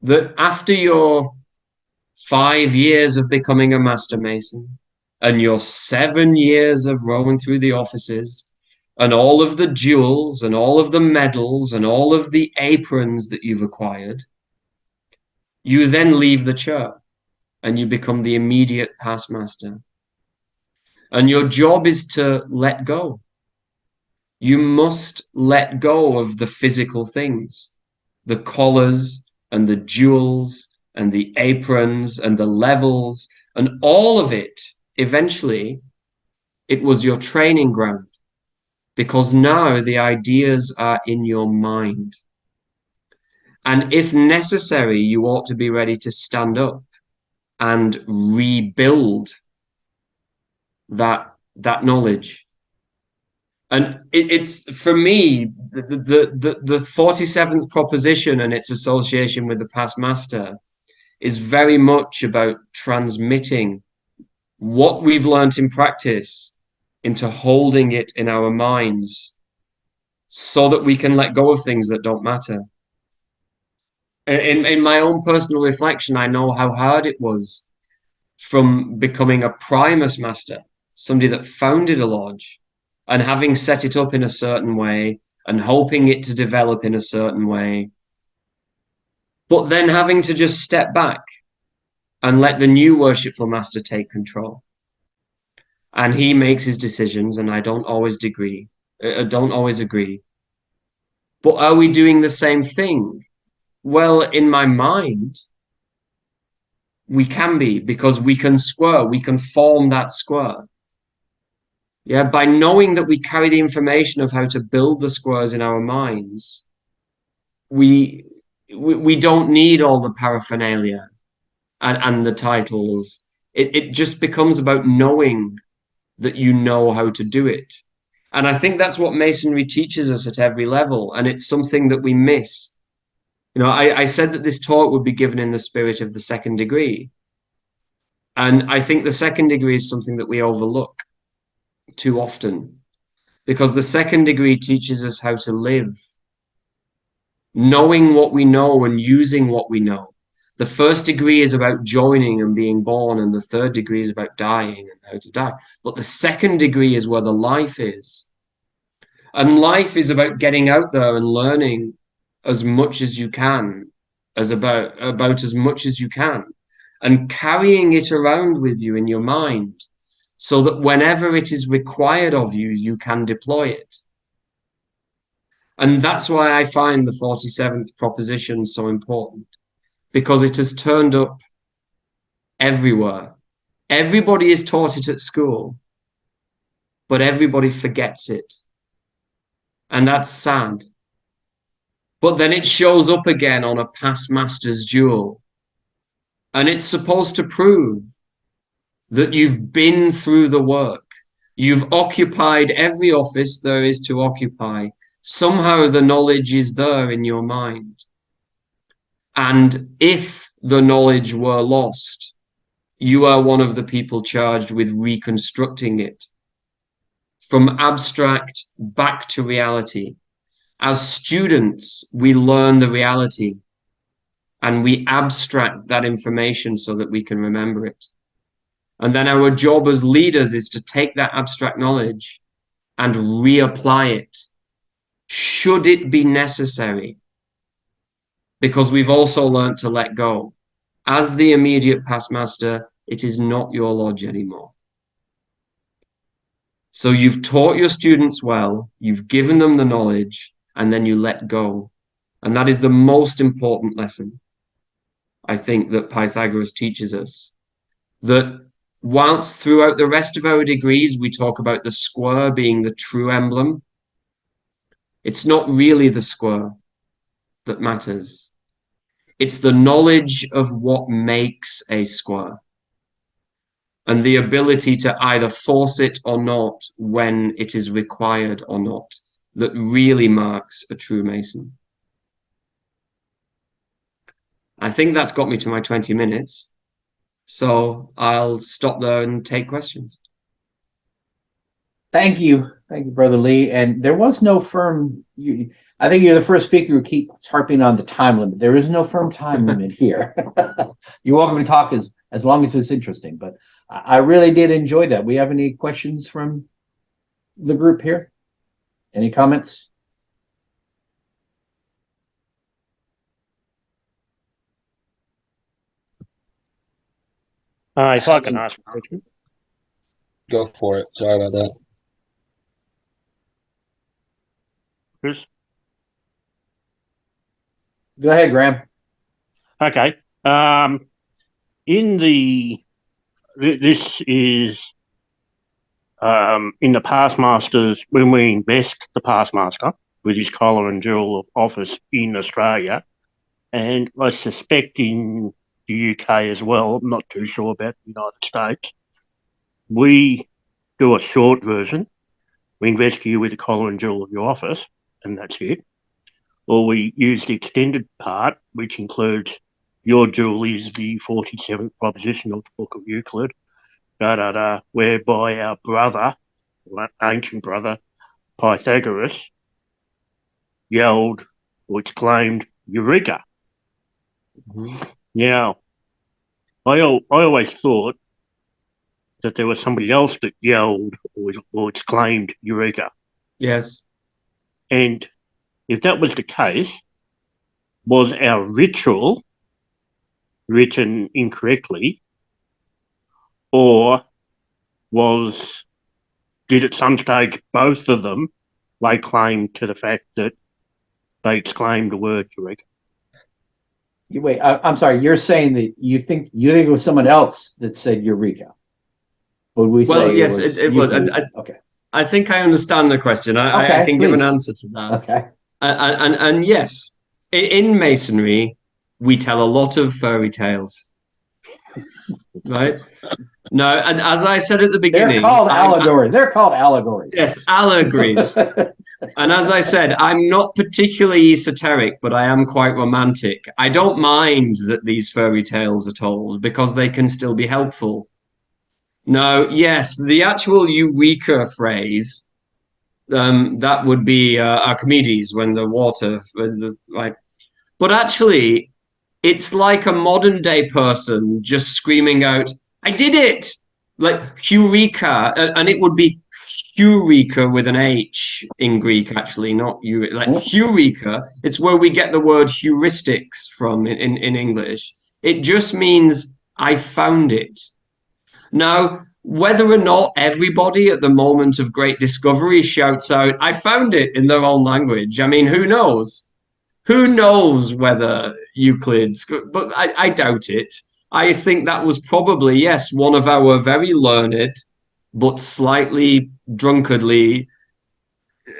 S2: that after your 5 years of becoming a master mason and your 7 years of roaming through the offices and all of the jewels and all of the medals and all of the aprons that you've acquired, you then leave the chair and you become the immediate past master. And your job is to let go. You must let go of the physical things, the collars and the jewels and the aprons and the levels and all of it. Eventually, it was your training ground, because now the ideas are in your mind. And if necessary, you ought to be ready to stand up and rebuild that knowledge. And it's for me, the 47th proposition and its association with the past master is very much about transmitting what we've learned in practice into holding it in our minds so that we can let go of things that don't matter. In my own personal reflection, I know how hard it was from becoming a Primus master, somebody that founded a lodge, and having set it up in a certain way and hoping it to develop in a certain way, but then having to just step back and let the new worshipful master take control. And he makes his decisions, and I don't always agree. But are we doing the same thing? Well, in my mind, we can be, because we can square, we can form that square. Yeah, by knowing that we carry the information of how to build the squares in our minds, we don't need all the paraphernalia and the titles. It just becomes about knowing that you know how to do it. And I think that's what Masonry teaches us at every level, and it's something that we miss. You know, I said that this talk would be given in the spirit of the second degree. And I think the second degree is something that we overlook too often, because the second degree teaches us how to live, knowing what we know and using what we know. The first degree is about joining and being born, and the third degree is about dying and how to die. But the second degree is where the life is. And life is about getting out there and learning as much as you can, about as much as you can, and carrying it around with you in your mind so that whenever it is required of you, you can deploy it. And that's why I find the 47th proposition so important, because it has turned up everywhere. Everybody is taught it at school, but everybody forgets it. And that's sad. But then it shows up again on a past master's duel. And it's supposed to prove that you've been through the work. You've occupied every office there is to occupy. Somehow the knowledge is there in your mind. And if the knowledge were lost, you are one of the people charged with reconstructing it from abstract back to reality. As students, we learn the reality and we abstract that information so that we can remember it. And then our job as leaders is to take that abstract knowledge and reapply it, should it be necessary, because we've also learned to let go. As the immediate past master, it is not your lodge anymore. So you've taught your students well, you've given them the knowledge, and then you let go. And that is the most important lesson, I think, that Pythagoras teaches us. That whilst throughout the rest of our degrees, we talk about the square being the true emblem, it's not really the square that matters. It's the knowledge of what makes a square and the ability to either force it or not when it is required or not that really marks a true Mason. I think that's got me to my 20 minutes. So I'll stop there and take questions.
S1: Thank you. Thank you, Brother Lee. And there was no firm, I think you're the first speaker who keeps harping on the time limit. There is no firm time limit here. You're welcome to talk as long as it's interesting, but I really did enjoy that. We have any questions from the group here? Any comments?
S6: If I can ask a question.
S3: Go for it. Sorry about that.
S6: Chris?
S1: Go ahead, Graham.
S6: Okay. This is in the past masters, when we invest the past master with his collar and jewel of office in Australia, and I suspect in the UK as well, I'm not too sure about the United States, we do a short version. We invest you with the collar and jewel of your office, and that's it. Or we use the extended part, which includes your jewel is the 47th proposition of the Book of Euclid, whereby our brother, ancient brother, Pythagoras, yelled or exclaimed, Eureka! Mm-hmm. Now, I always thought that there was somebody else that yelled or exclaimed, Eureka!
S2: Yes.
S6: And if that was the case, was our ritual written incorrectly, or did at some stage both of them lay claim to the fact that they exclaimed the word Eureka?
S1: Wait, I'm sorry. You're saying that you think it was someone else that said Eureka? Would we
S2: Well,
S1: say
S2: yes, it was.
S1: Okay.
S2: I think I understand the question. I can give an answer to that.
S1: Okay.
S2: And yes, in Masonry, we tell a lot of fairy tales. right? No, and as I said at the
S1: They're
S2: beginning,
S1: called allegories. They're called allegories.
S2: yes, allegories. And as I said, I'm not particularly esoteric, but I am quite romantic. I don't mind that these fairy tales are told because they can still be helpful. No, yes, the actual eureka phrase, that would be Archimedes when the water, right? But actually, it's like a modern day person just screaming out, I did it! Like Eureka, and it would be Eureka with an H in Greek, actually, not you. Like Eureka, it's where we get the word heuristics from in English. It just means I found it. Now, whether or not everybody at the moment of great discovery shouts out, I found it in their own language, I mean, who knows? Who knows whether Euclid's, but I doubt it. I think that was probably, yes, one of our very learned, but slightly drunkardly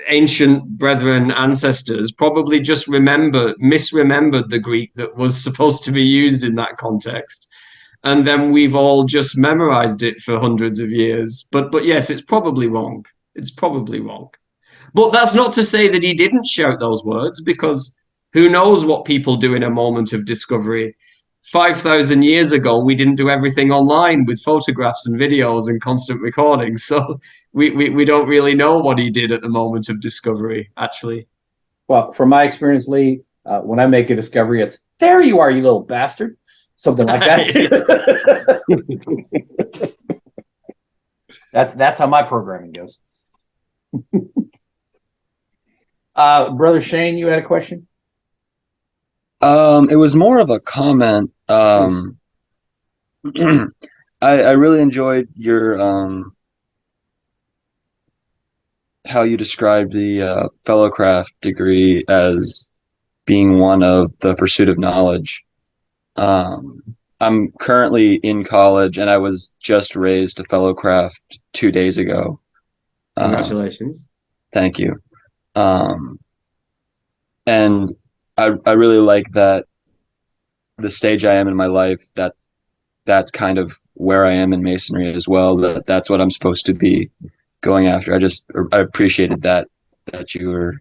S2: ancient brethren ancestors probably just misremembered the Greek that was supposed to be used in that context. And then we've all just memorized it for hundreds of years. But yes, it's probably wrong. It's probably wrong. But that's not to say that he didn't shout those words, because who knows what people do in a moment of discovery. 5,000 years ago, we didn't do everything online with photographs and videos and constant recording. So we don't really know what he did at the moment of discovery, actually.
S1: Well, from my experience, Lee, when I make a discovery, it's, there you are, you little bastard. Something like that. That's how my programming goes. Brother Shane, you had a question?
S3: It was more of a comment. I really enjoyed your how you described the fellowcraft degree as being one of the pursuit of knowledge. I'm currently in college, and I was just raised a fellowcraft 2 days ago.
S2: Congratulations.
S3: Thank you. And I really like that the stage I am in my life, that's kind of where I am in Masonry as well. That's what I'm supposed to be going after. I appreciated that you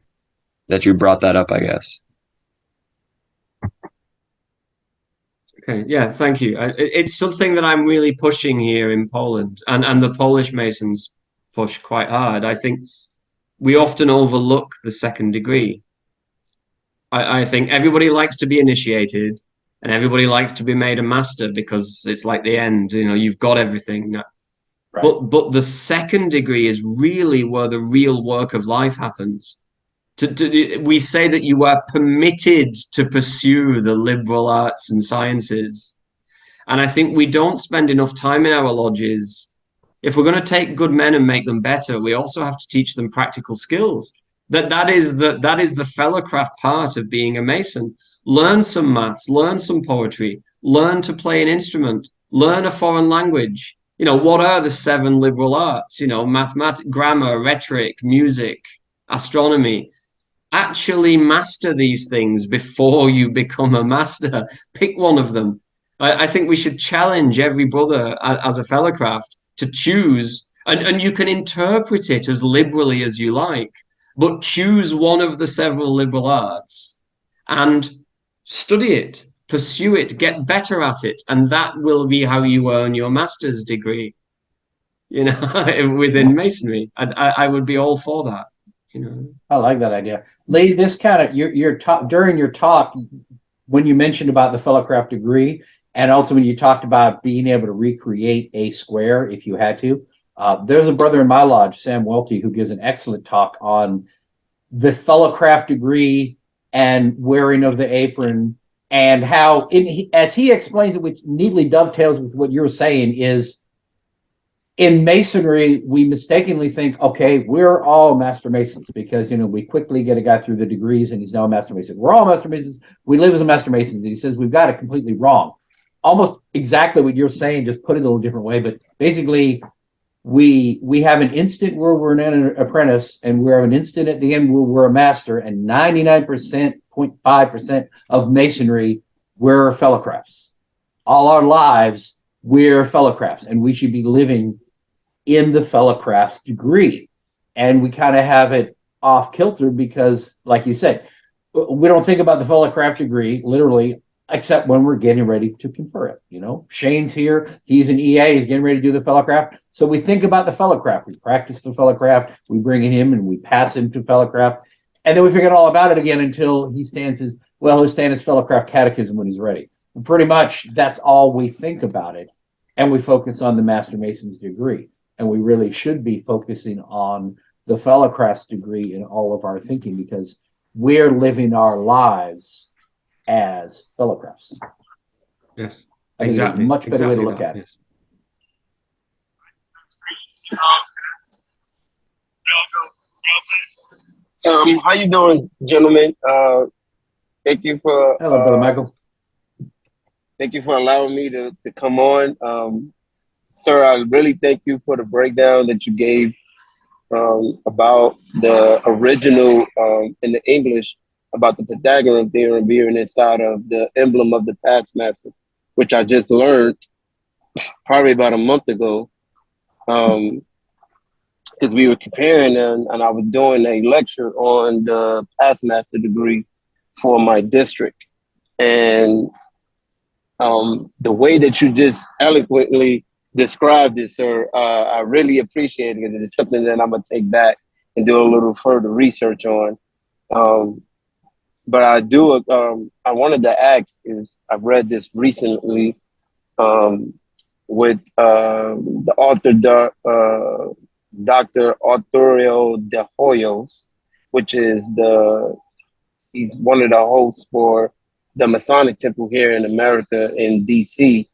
S3: brought that up, I guess.
S2: Okay, yeah, thank you. It's something that I'm really pushing here in Poland, and the Polish Masons push quite hard. I think we often overlook the second degree. I think everybody likes to be initiated, and everybody likes to be made a master because it's like the end. You know, you've got everything.
S1: Right.
S2: But the second degree is really where the real work of life happens. We say that you are permitted to pursue the liberal arts and sciences. And I think we don't spend enough time in our lodges. If we're going to take good men and make them better, we also have to teach them practical skills. That is the fellowcraft part of being a Mason. Learn some maths, learn some poetry, learn to play an instrument, learn a foreign language. You know, what are the 7 liberal arts? You know, mathematics, grammar, rhetoric, music, astronomy. Actually master these things before you become a master. Pick one of them. I think we should challenge every brother as a fellowcraft to choose, and you can interpret it as liberally as you like, but choose one of the several liberal arts and study it, pursue it, get better at it, and that will be how you earn your master's degree, you know, within Masonry. I would be all for that. You know.
S1: I like that idea. Lee, this kind of your talk during your talk, when you mentioned about the fellowcraft degree, and also when you talked about being able to recreate a square if you had to. There's a brother in my lodge, Sam Welty, who gives an excellent talk on the fellowcraft degree and wearing of the apron, and how, as he explains it, which neatly dovetails with what you're saying, is in Masonry, we mistakenly think, okay, we're all Master Masons because, you know, we quickly get a guy through the degrees and he's now a Master Mason. We're all Master Masons. We live as a Master Masons. And he says we've got it completely wrong. Almost exactly what you're saying, just put it a little different way. But basically, we have an instant where we're an apprentice, and we have an instant at the end where we're a master, and 99.5% of Masonry, we're fellowcrafts. all our lives, we're fellowcrafts, and we should be living in the fellowcrafts degree. And we kind of have it off kilter because, like you said, we don't think about the fellowcraft degree literally, except when we're getting ready to confer it. You know, Shane's here, he's an EA, he's getting ready to do the fellowcraft. So we think about the fellowcraft, we practice the fellowcraft, we bring in him and we pass him to fellowcraft. And then we forget all about it again until he stands his, well, he'll stand his fellowcraft catechism when he's ready. And pretty much that's all we think about it. And we focus on the Master Mason's degree. And we really should be focusing on the fellowcraft's degree in all of our thinking, because we're living our lives as fellowcrafts.
S2: Yes,
S1: I think
S2: exactly.
S1: it's a much better way to look at it.
S8: Yes. How you doing, gentlemen? Thank you for
S1: Hello, Brother Michael.
S8: thank you for allowing me to come on. Sir, I really thank you for the breakdown that you gave about the original in the English about the Pythagorean theorem being inside of the emblem of the past master, which I just learned probably about a month ago. Because we were comparing and I was doing a lecture on the past master degree for my district. And the way that you just eloquently described it, sir, I really appreciate it. It's something that I'm gonna take back and do a little further research on. But I wanted to ask is, I've read this recently with the author, Dr. Arturo de Hoyos, which is he's one of the hosts for the Masonic Temple here in America in DC.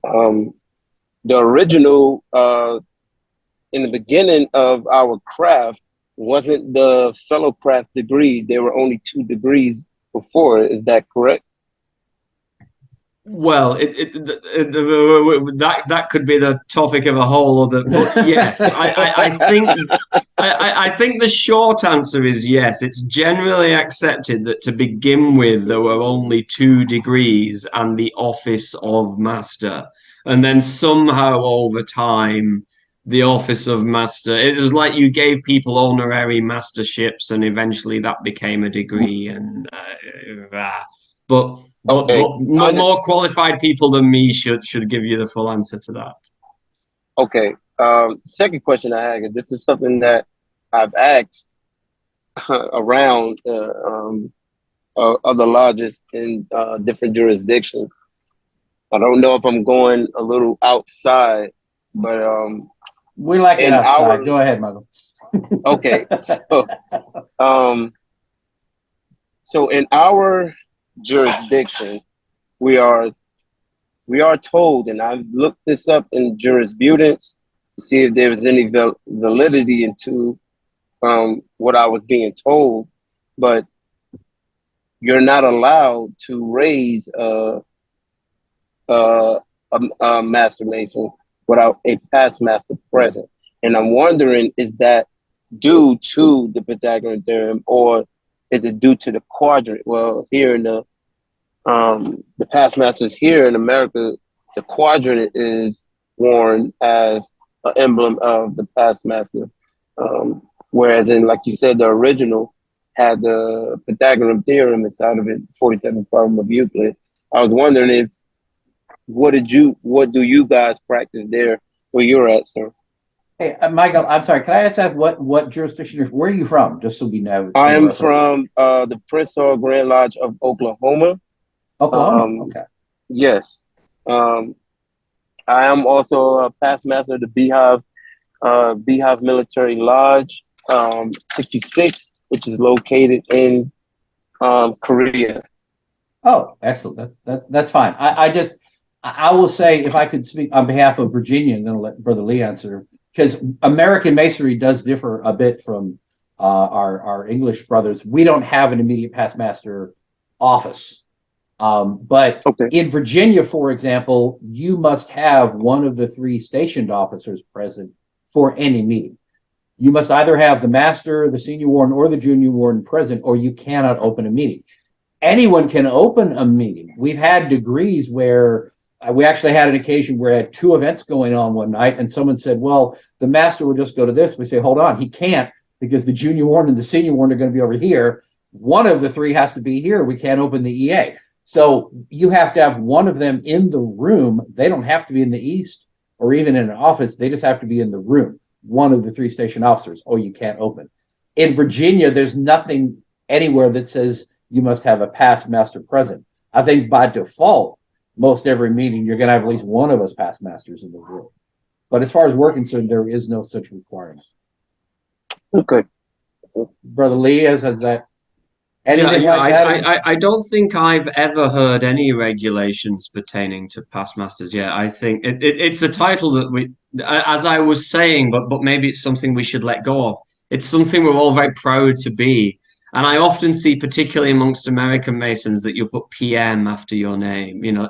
S8: The original, in the beginning of our craft, wasn't the fellowcraft degree. There were only 2 degrees before. Is that correct?
S2: Well, that could be the topic of a whole other. But yes, I think the short answer is yes. It's generally accepted that to begin with there were only 2 degrees and the office of master, and then somehow over time the office of master. It was like you gave people honorary masterships, and eventually that became a degree. And but more qualified people than me should give you the full answer to that.
S8: Okay. Second question I have is, this is something that I've asked around other lodges in different jurisdictions. I don't know if I'm going a little outside, but
S1: we like it outside. Go ahead, Michael.
S8: Okay. So in our jurisdiction, we are told, and I've looked this up in jurisprudence to see if there was any validity into what I was being told, but you're not allowed to raise a master mason without a past master present. And I'm wondering, is that due to the Pythagorean theorem, or is it due to the quadrant? Well, here in the past masters here in America, the quadrant is worn as an emblem of the past master. Whereas in, like you said, the original had the Pythagorean theorem inside of it, 47th problem of Euclid. I was wondering what do you guys practice there where you're at, sir?
S1: Hey, Michael, I'm sorry. Can I ask that what jurisdiction where are you from? Just so we know.
S8: I am from the Prince Hall Grand Lodge of Oklahoma.
S1: Oklahoma. Okay.
S8: Yes. I am also a past master of the Beehive Military Lodge, 66, which is located in Korea.
S1: Oh, excellent. That's fine. I will say, if I could speak on behalf of Virginia, and then I'll let Brother Lee answer, because American Masonry does differ a bit from our English brothers. We don't have an immediate past master office. But in Virginia, for example, you must have one of the 3 stationed officers present for any meeting. You must either have the master, the senior warden, or the junior warden present, or you cannot open a meeting. Anyone can open a meeting. We've had degrees where we actually had an occasion where I had 2 events going on one night, and someone said, well, the master would just go to this. We say, hold on, he can't, because the junior warden and the senior warden are going to be over here. One of the 3 has to be here. We can't open the EA. So you have to have one of them in the room. They don't have to be in the east or even in an office. They just have to be in the room. One of the 3 station officers, or you can't open. In Virginia, there's nothing anywhere that says you must have a past master present. I think by default, most every meeting, you're going to have at least one of us past masters in the room. But as far as we're concerned, there is no such requirement.
S8: Okay.
S1: Brother Lee, has that anything
S2: Yeah,
S1: like that?
S2: I don't think I've ever heard any regulations pertaining to past masters. Yeah, I think it's a title that we, as I was saying, but maybe it's something we should let go of. It's something we're all very proud to be. And I often see, particularly amongst American Masons, that you put PM after your name. You know,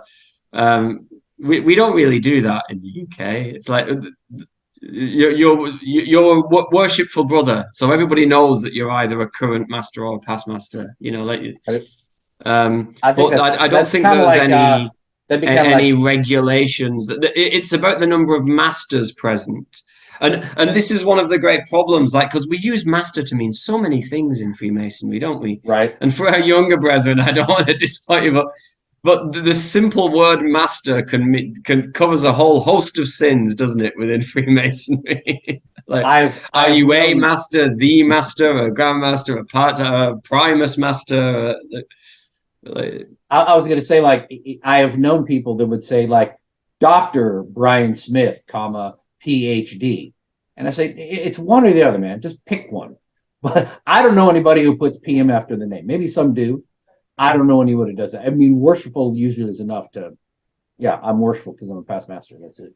S2: we don't really do that in the UK. It's like you're a worshipful brother, so everybody knows that you're either a current master or a past master. You know, like.
S1: I think
S2: But I don't
S1: that's
S2: think
S1: kind of
S2: there's
S1: like
S2: any regulations. It's about the number of masters present. And this is one of the great problems, like, because we use master to mean so many things in Freemasonry, don't we?
S1: right.
S2: And for our younger brethren, I don't want to disappoint you, but the simple word master can covers a whole host of sins, doesn't it, within Freemasonry? Like, are you a master, the master, a grandmaster, a primus master?
S1: I was going to say, like, I have known people that would say, like, Dr. Brian Smith, comma, PhD. And I say, it's one or the other, man. Just pick one. But I don't know anybody who puts PM after the name. Maybe some do. I don't know anyone who does that. I mean, worshipful usually is enough to, yeah, I'm worshipful because I'm a past master. That's it.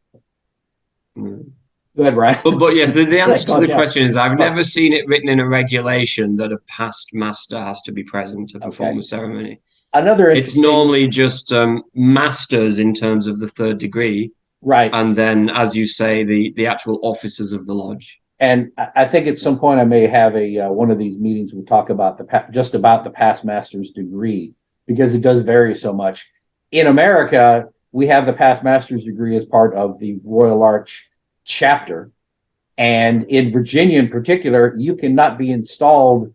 S2: Mm.
S1: Go ahead, Brian.
S2: But yes, the answer to the
S1: yeah.
S2: question is I've never seen it written in a regulation that a past master has to be present to perform a ceremony. It's normally just masters in terms of the 3rd degree.
S1: Right.
S2: And then, as you say, the actual officers of the lodge.
S1: And I think at some point I may have a one of these meetings we'll talk about just about the past master's degree, because it does vary so much. In America, we have the past master's degree as part of the Royal Arch chapter. And in Virginia in particular, you cannot be installed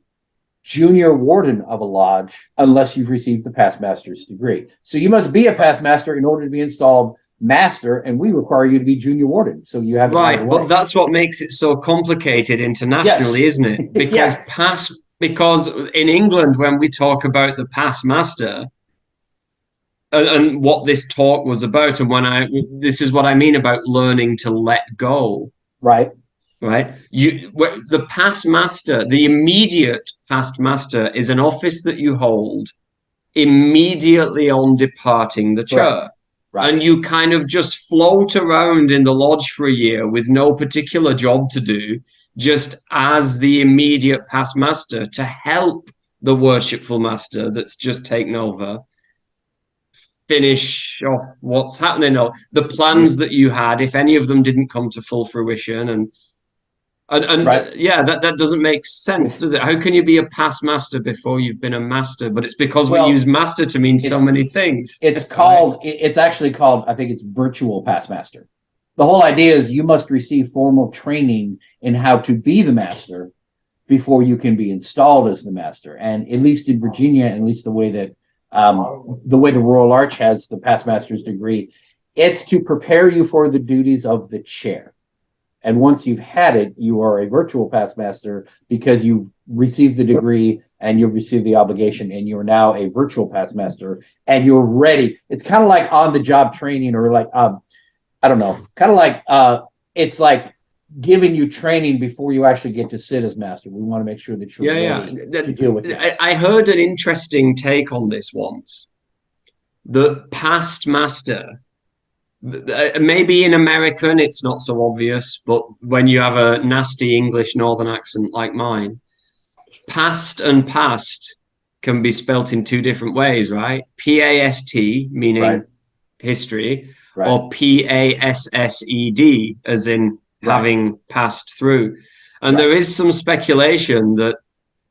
S1: junior warden of a lodge unless you've received the past master's degree. So you must be a past master in order to be installed master, and we require you to be junior warden. So you have
S2: right, but that's what makes it so complicated internationally, isn't it? Because because in England, when we talk about the past master and what this talk was about, and this is what I mean about learning to let go.
S1: Right.
S2: The past master, the immediate past master, is an office that you hold immediately on departing the church. Right. And you kind of just float around in the lodge for a year with no particular job to do, just as the immediate past master to help the worshipful master that's just taken over finish off what's happening, or the plans that you had, if any of them didn't come to full fruition. And yeah, that doesn't make sense, does it? How can you be a past master before you've been a master? But it's because we use master to mean so many things.
S1: It's actually called, I think it's virtual past master. The whole idea is you must receive formal training in how to be the master before you can be installed as the master. And at least in Virginia, at least the way that the Royal Arch has the past master's degree, it's to prepare you for the duties of the chair. And once you've had it, you are a virtual past master because you've received the degree and you've received the obligation, and you're now a virtual past master and you're ready. It's kind of like on the job training, or like, I don't know, kind of like, it's like giving you training before you actually get to sit as master. We want to make sure that you're ready to deal with it.
S2: I heard an interesting take on this once. The past master, maybe in American it's not so obvious, but when you have a nasty English northern accent like mine, past and past can be spelt in 2 different ways, right? P-A-S-T, meaning history, or P-A-S-S-E-D, as in having passed through. And there is some speculation that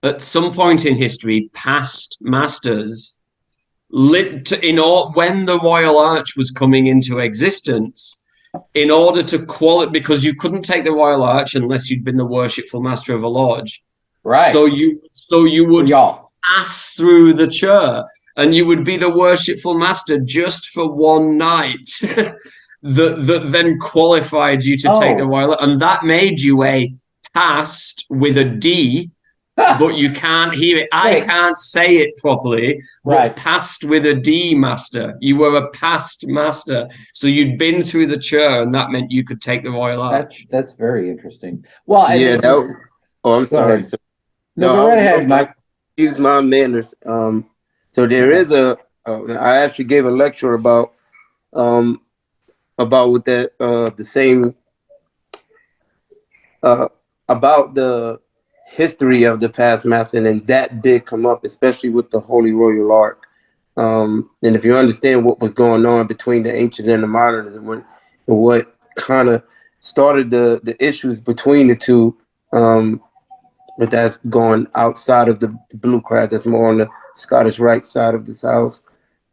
S2: at some point in history, past masters when the Royal Arch was coming into existence, in order to qualify, because you couldn't take the Royal Arch unless you'd been the worshipful master of a lodge.
S1: Right.
S2: So you would
S1: y'all.
S2: pass through the chair, and you would be the worshipful master just for one night. that then qualified you to take the Royal, and that made you a past with a D. But you can't hear it. I can't say it properly. But past with a D master. You were a past master. So you'd been through the chair, and that meant you could take the Royal Arch.
S1: That's very interesting. Well,
S8: Yeah, I'm sorry.
S1: Sir. No, go right ahead, Mike.
S8: Use my manners. So there is I actually gave a lecture about with that the same about the history of the past master, and that did come up, especially with the Holy Royal Ark. And if you understand what was going on between the ancients and the moderns, and what kind of started the issues between the two, but that's going outside of the blue craft. That's more on the Scottish Rite side of this house.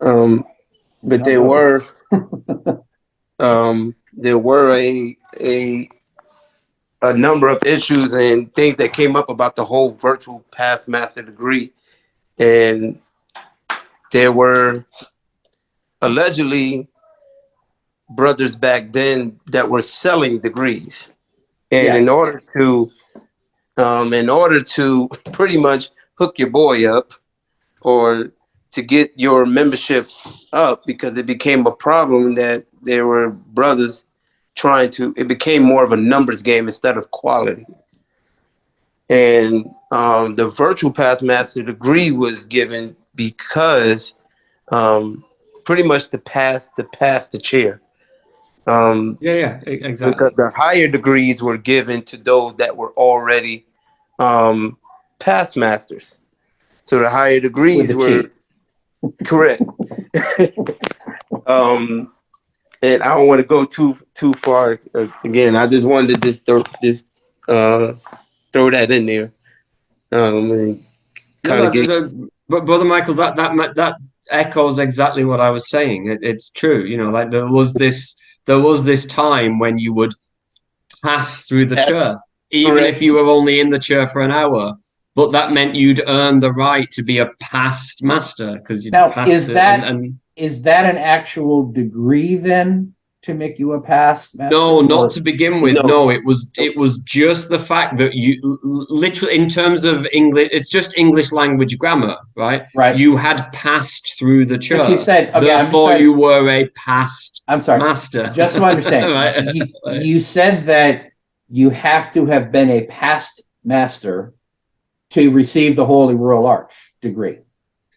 S8: But there were a number of issues and things that came up about the whole virtual past master degree. And there were allegedly brothers back then that were selling degrees. And in order to pretty much hook your boy up, or to get your membership up, because it became a problem that there were brothers it became more of a numbers game instead of quality. And the virtual past master degree was given because pretty much to pass the chair.
S2: Exactly.
S8: Because the higher degrees were given to those that were already past masters. So the higher degrees were correct. And I don't want to go too far. Again, I just wanted to throw that in there.
S2: But Brother Michael, that echoes exactly what I was saying. It's true. Like there was this time when you would pass through the chair, even if you were only in the chair for an hour. But that meant you'd earn the right to be a past master, because you'd pass it.
S1: Is that an actual degree then to make you a past master?
S2: No, not to begin with. No, it was just the fact that you literally, in terms of English, it's just English language grammar, right?
S1: Right.
S2: You had passed through the chair.
S1: But you said,
S2: therefore you were a past master.
S1: Just so I understand, right? You said that you have to have been a past master to receive the Holy Royal Arch degree.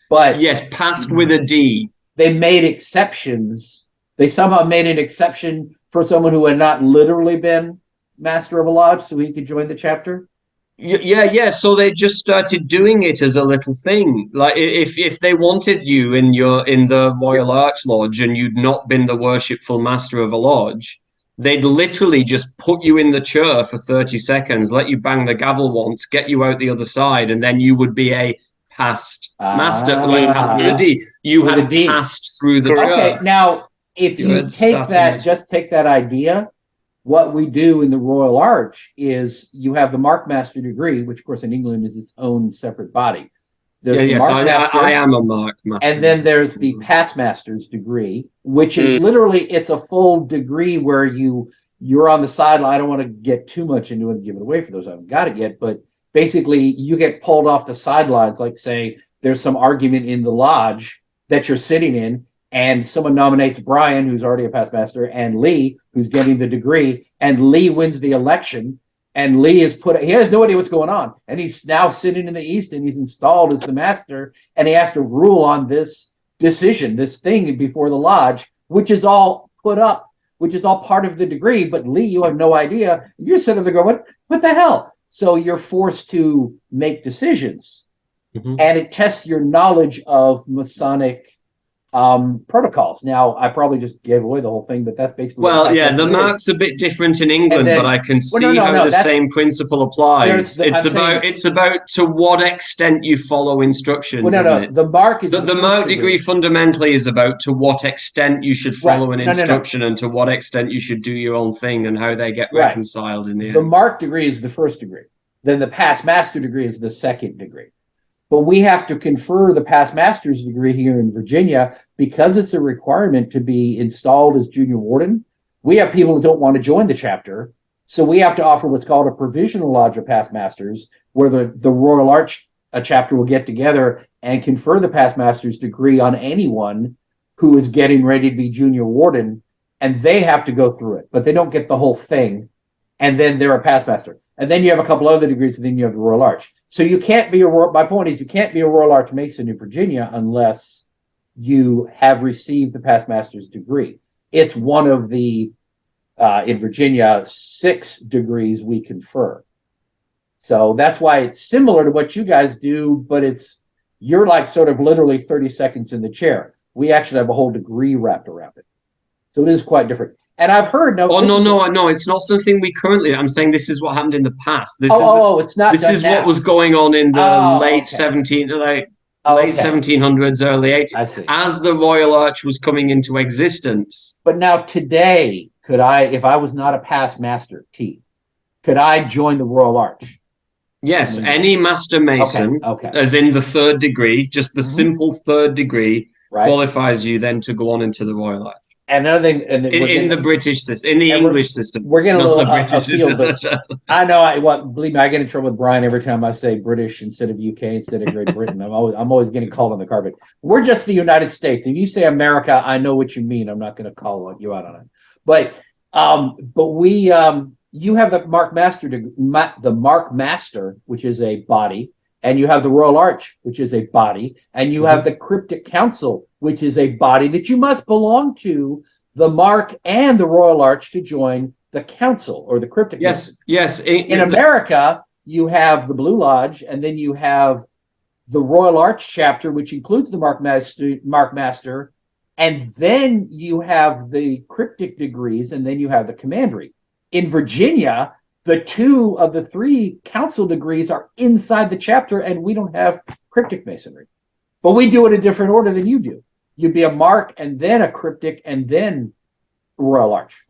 S1: But
S2: yes, passed with a D.
S1: They made exceptions. They somehow made an exception for someone who had not literally been master of a lodge, so he could join the chapter.
S2: Yeah. So they just started doing it as a little thing. Like if they wanted you in the Royal Arch Lodge and you'd not been the worshipful master of a lodge, they'd literally just put you in the chair for 30 seconds, let you bang the gavel once, get you out the other side, and then you would be a past master, passed with a D. You had passed through the chair.
S1: Okay, now if you take that idea, what we do in the Royal Arch is you have the Mark Master degree, which of course in England is its own separate body.
S2: I am a Mark Master.
S1: And then there's the Past Master's degree, which is literally, it's a full degree where you're on the sideline. I don't want to get too much into it and give it away for those who haven't got it yet, but basically you get pulled off the sidelines, like say there's some argument in the lodge that you're sitting in, and someone nominates Brian, who's already a past master, and Lee, who's getting the degree, and Lee wins the election, and Lee he has no idea what's going on, and he's now sitting in the East, and he's installed as the master, and he has to rule on this decision, this thing before the lodge, which is all put up, which is all part of the degree, but Lee, you have no idea. You're sitting there going, what the hell? So you're forced to make decisions, and it tests your knowledge of Masonic protocols. Now, I probably just gave away the whole thing, but that's basically what
S2: Well,
S1: past
S2: yeah, the
S1: master is.
S2: mark's a bit different in England,
S1: then-
S2: but I can
S1: Well, no,
S2: see
S1: no,
S2: how
S1: no,
S2: the
S1: that's-
S2: same principle applies.
S1: I'm
S2: It's
S1: saying-
S2: about to what extent you follow instructions,
S1: Well, no,
S2: isn't
S1: no,
S2: it?
S1: the mark is
S2: The
S1: first
S2: mark degree fundamentally is about to what extent you should follow
S1: Right.
S2: an
S1: No, no, no.
S2: instruction and to what extent you should do your own thing and how they get
S1: Right.
S2: reconciled in the
S1: The
S2: end.
S1: mark degree is the first degree. Then the past master degree is the second degree. But we have to confer the past master's degree here in Virginia because it's a requirement to be installed as junior warden. We have people who don't want to join the chapter. So we have to offer what's called a provisional lodge of past masters, where the Royal Arch chapter will get together and confer the past master's degree on anyone who is getting ready to be junior warden. And they have to go through it, but they don't get the whole thing. And then they're a past master. And then you have a couple other degrees, and then you have the Royal Arch. So you can't be my point is you can't be a Royal Arch Mason in Virginia unless you have received the past master's degree. It's one of the, in Virginia, 6 degrees we confer. So that's why it's similar to what you guys do, but you're like sort of literally 30 seconds in the chair. We actually have a whole degree wrapped around it. So it is quite different. And I've heard
S2: no, it's not something we currently. I'm saying this is what happened in the past.
S1: It's not.
S2: This is what was going on in the late 1700s, early 1800s.
S1: I see.
S2: As the Royal Arch was coming into existence.
S1: But now today, could I, if I was not a past master, could I join the Royal Arch?
S2: Yes, any Master Mason, as in the third degree, just the simple third degree, qualifies you then to go on into the Royal Arch.
S1: And another thing,
S2: in the British system, in the English system,
S1: we're getting a little
S2: afield,
S1: but I know. Believe me, I get in trouble with Brian every time I say British instead of UK instead of Great Britain. I'm always getting called on the carpet. We're just the United States. If you say America, I know what you mean. I'm not going to call you out on it. But we, you have the Mark Master, which is a body, and you have the Royal Arch, which is a body, and you have the Cryptic Council, which is a body that you must belong to the Mark and the Royal Arch to join the council or the Cryptic Council.
S2: Yes.
S1: In America, you have the Blue Lodge, and then you have the Royal Arch chapter, which includes the Mark Master, and then you have the Cryptic degrees, and then you have the Commandery. In Virginia, the 2 of the 3 council degrees are inside the chapter, and we don't have Cryptic Masonry. But we do it a different order than you do. You'd be a Mark, and then a Cryptic, and then Royal Arch.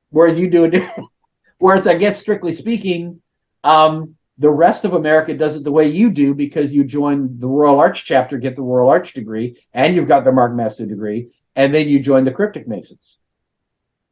S1: Whereas you do it different. Whereas, I guess, strictly speaking, the rest of America does it the way you do because you join the Royal Arch chapter, get the Royal Arch degree, and you've got the Mark Master degree, and then you join the Cryptic Masons.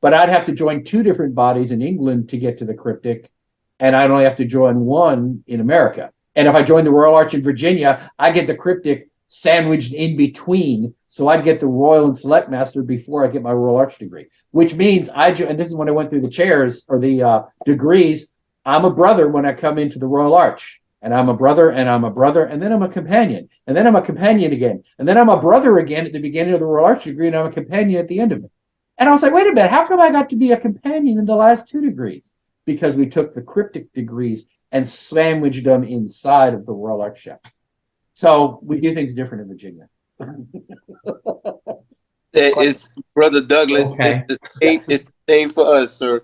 S1: But I'd have to join 2 different bodies in England to get to the Cryptic, and I'd only have to join 1 in America. And if I join the Royal Arch in Virginia, I get the Cryptic sandwiched in between, so I'd get the Royal and Select Master before I get my Royal Arch degree. Which means and this is when I went through the chairs or the degrees. I'm a brother when I come into the Royal Arch, and I'm a brother, and I'm a brother, and then I'm a companion, and then I'm a companion again, and then I'm a brother again at the beginning of the Royal Arch degree, and I'm a companion at the end of it. And I was like, wait a minute, how come I got to be a companion in the last 2 degrees? Because we took the Cryptic degrees and sandwiched them inside of the Royal Arch chapter. So we do things different in Virginia.
S8: It's Brother Douglas.
S2: Okay.
S8: It's the same for us, sir.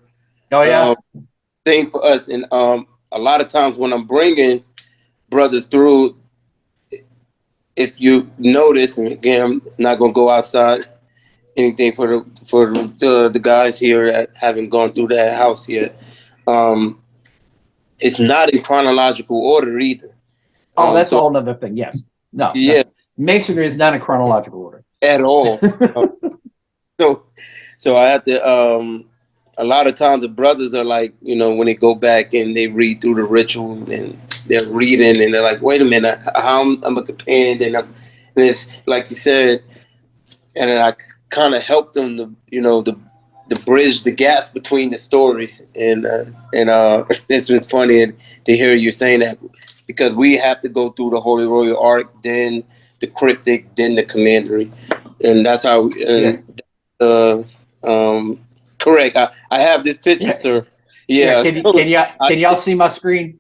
S1: Oh yeah.
S8: Same for us, and a lot of times when I'm bringing brothers through, if you notice, and again, I'm not gonna go outside anything for the guys here that haven't gone through that house yet. It's not in chronological order either.
S1: Oh, that's a whole other thing. Yes. No.
S8: Yeah.
S1: No. Masonry is not in chronological order
S8: at all. So I have to. A lot of times the brothers are like, when they go back and they read through the ritual and they're reading and they're like, wait a minute, I'm a companion, and it's like you said, and then I kind of help them to bridge the gaps between the stories, and it's just funny to hear you saying that, because we have to go through the Holy Royal Arch, then the Cryptic, then the Commandery, and that's how. Correct. I have this picture, sir. Yeah.
S1: Can y'all see my screen?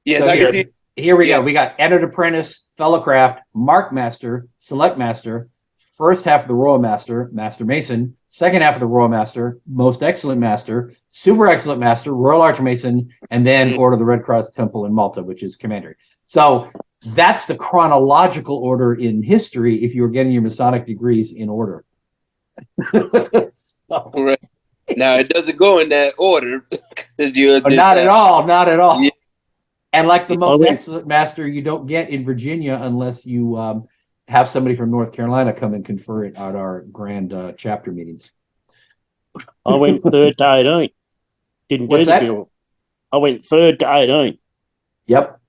S8: Yes,
S1: so
S8: I can see.
S1: Here we
S8: Yeah.
S1: go. We got entered apprentice, fellow craft, mark master, select master, first half of the royal master, master mason, second half of the royal master, most excellent master, super excellent master, royal archmason, and then Order of the Red Cross Temple in Malta, which is commander. So that's the chronological order in history if you were getting your Masonic degrees in order. So,
S8: Right. Now it doesn't go in that order. 'Cause you
S1: but not at all, not at all.
S8: Yeah.
S1: And like the most
S6: wait.
S1: excellent master, you don't get in Virginia unless you have somebody from North Carolina come and confer it at our grand chapter meetings.
S6: I went 3rd to 18. Didn't do
S1: What's
S6: the
S1: that?
S6: middle. I went 3rd to 18.
S1: Yep.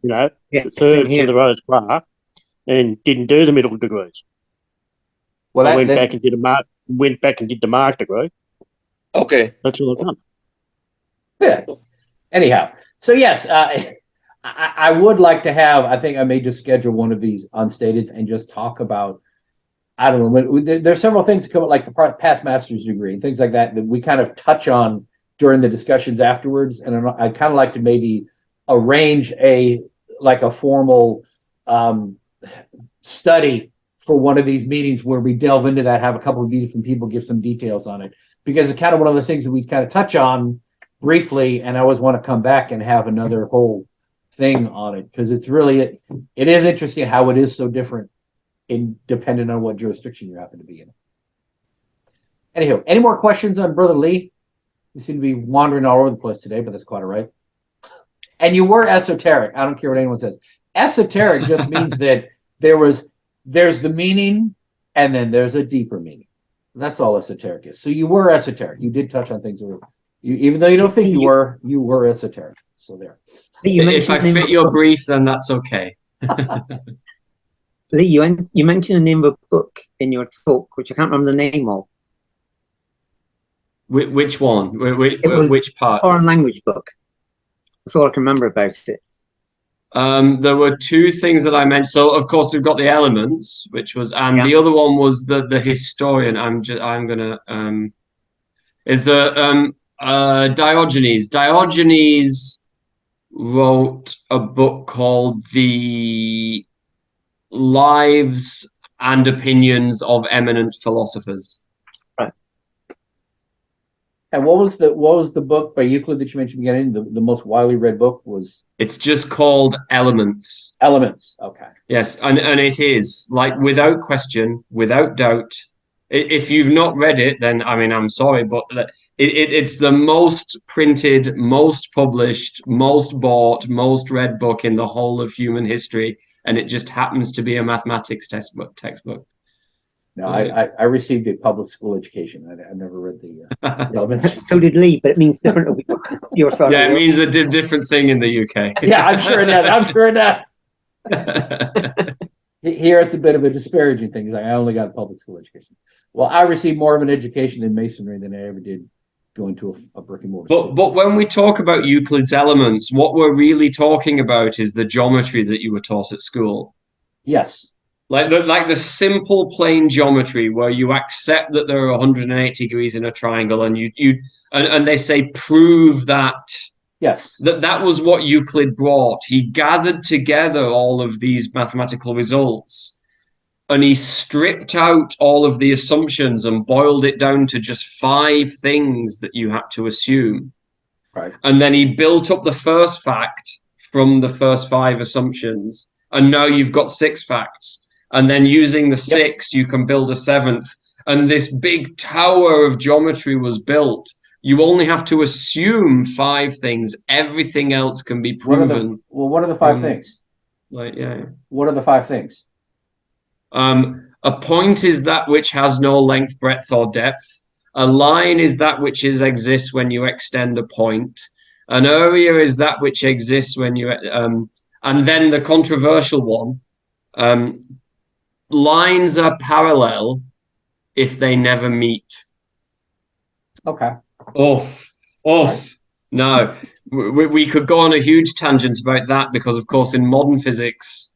S6: You know,
S4: Yeah,
S6: the
S4: same
S6: 3rd to
S4: here.
S6: the Rose Bar, and didn't do the middle degrees.
S1: Well,
S6: I
S1: that,
S6: went
S1: that-
S6: back and did the mark degree.
S8: Okay.
S6: That's all I've done.
S1: yeah. Anyhow, so yes, I would like to have. I think I may just schedule one of these unstated and just talk about. I don't know. There's several things that come up, like the past master's degree and things like that we kind of touch on during the discussions afterwards. And I'd kind of like to maybe arrange a formal study for one of these meetings where we delve into that, have a couple of different people give some details on it, because it's kind of one of those things that we kind of touch on briefly, and I always want to come back and have another whole thing on it, because it's really it is interesting how it is so different depending on what jurisdiction you happen to be in. Anywho, any more questions on Brother Lee? We seem to be wandering all over the place today, but that's quite all right. And you were esoteric. I don't care what anyone says. Esoteric just means that there's the meaning, and then there's a deeper meaning. That's all esoteric is. So you were esoteric. You did touch on things that were, even though you don't think you were esoteric. So there.
S2: If I fit your brief, then that's okay.
S4: Lee, you mentioned the name of a book in your talk, which I can't remember the name of.
S2: Which one?
S4: It was
S2: Which part?
S4: a foreign language book. That's all I can remember about it.
S2: There were two things that I mentioned. So of course we've got the elements, which was, and
S4: Yeah.
S2: the other one was the historian. I'm gonna is Diogenes. Diogenes wrote a book called The Lives and Opinions of Eminent Philosophers.
S1: And what was the book by Euclid that you mentioned beginning? The most widely read book was.
S2: It's just called Elements.
S1: Elements. Okay.
S2: Yes, and it is, like, without question, without doubt. If you've not read it, then I mean, I'm sorry, but it's the most printed, most published, most bought, most read book in the whole of human history, and it just happens to be a mathematics textbook.
S1: No, I received a public school education. I never read the Elements.
S4: So did Lee, but it means different. Your side.
S2: Yeah, it means a different thing in the UK.
S1: Yeah, I'm sure it does. I'm sure it does. Here it's a bit of a disparaging thing. It's like, I only got a public school education. Well, I received more of an education in masonry than I ever did going to a brick and mortar school.
S2: But when we talk about Euclid's Elements, what we're really talking about is the geometry that you were taught at school.
S1: Yes.
S2: Like the simple plain geometry where you accept that there are 180 degrees in a triangle, and and they say prove that.
S1: Yes.
S2: That was what Euclid brought. He gathered together all of these mathematical results, and he stripped out all of the assumptions and boiled it down to just 5 things that you had to assume.
S1: Right.
S2: And then he built up the first fact from the first 5 assumptions, and now you've got 6 facts. And then using the 6, you can build a 7th. And this big tower of geometry was built. You only have to assume 5 things. Everything else can be proven.
S1: What are the 5 things?
S2: Like, yeah.
S1: What are the 5 things?
S2: A point is that which has no length, breadth, or depth. A line is that which exists when you extend a point. An area is that which exists when you... and then the controversial one... lines are parallel if they never meet.
S1: Okay.
S2: Oof. No, we could go on a huge tangent about that, because of course in modern physics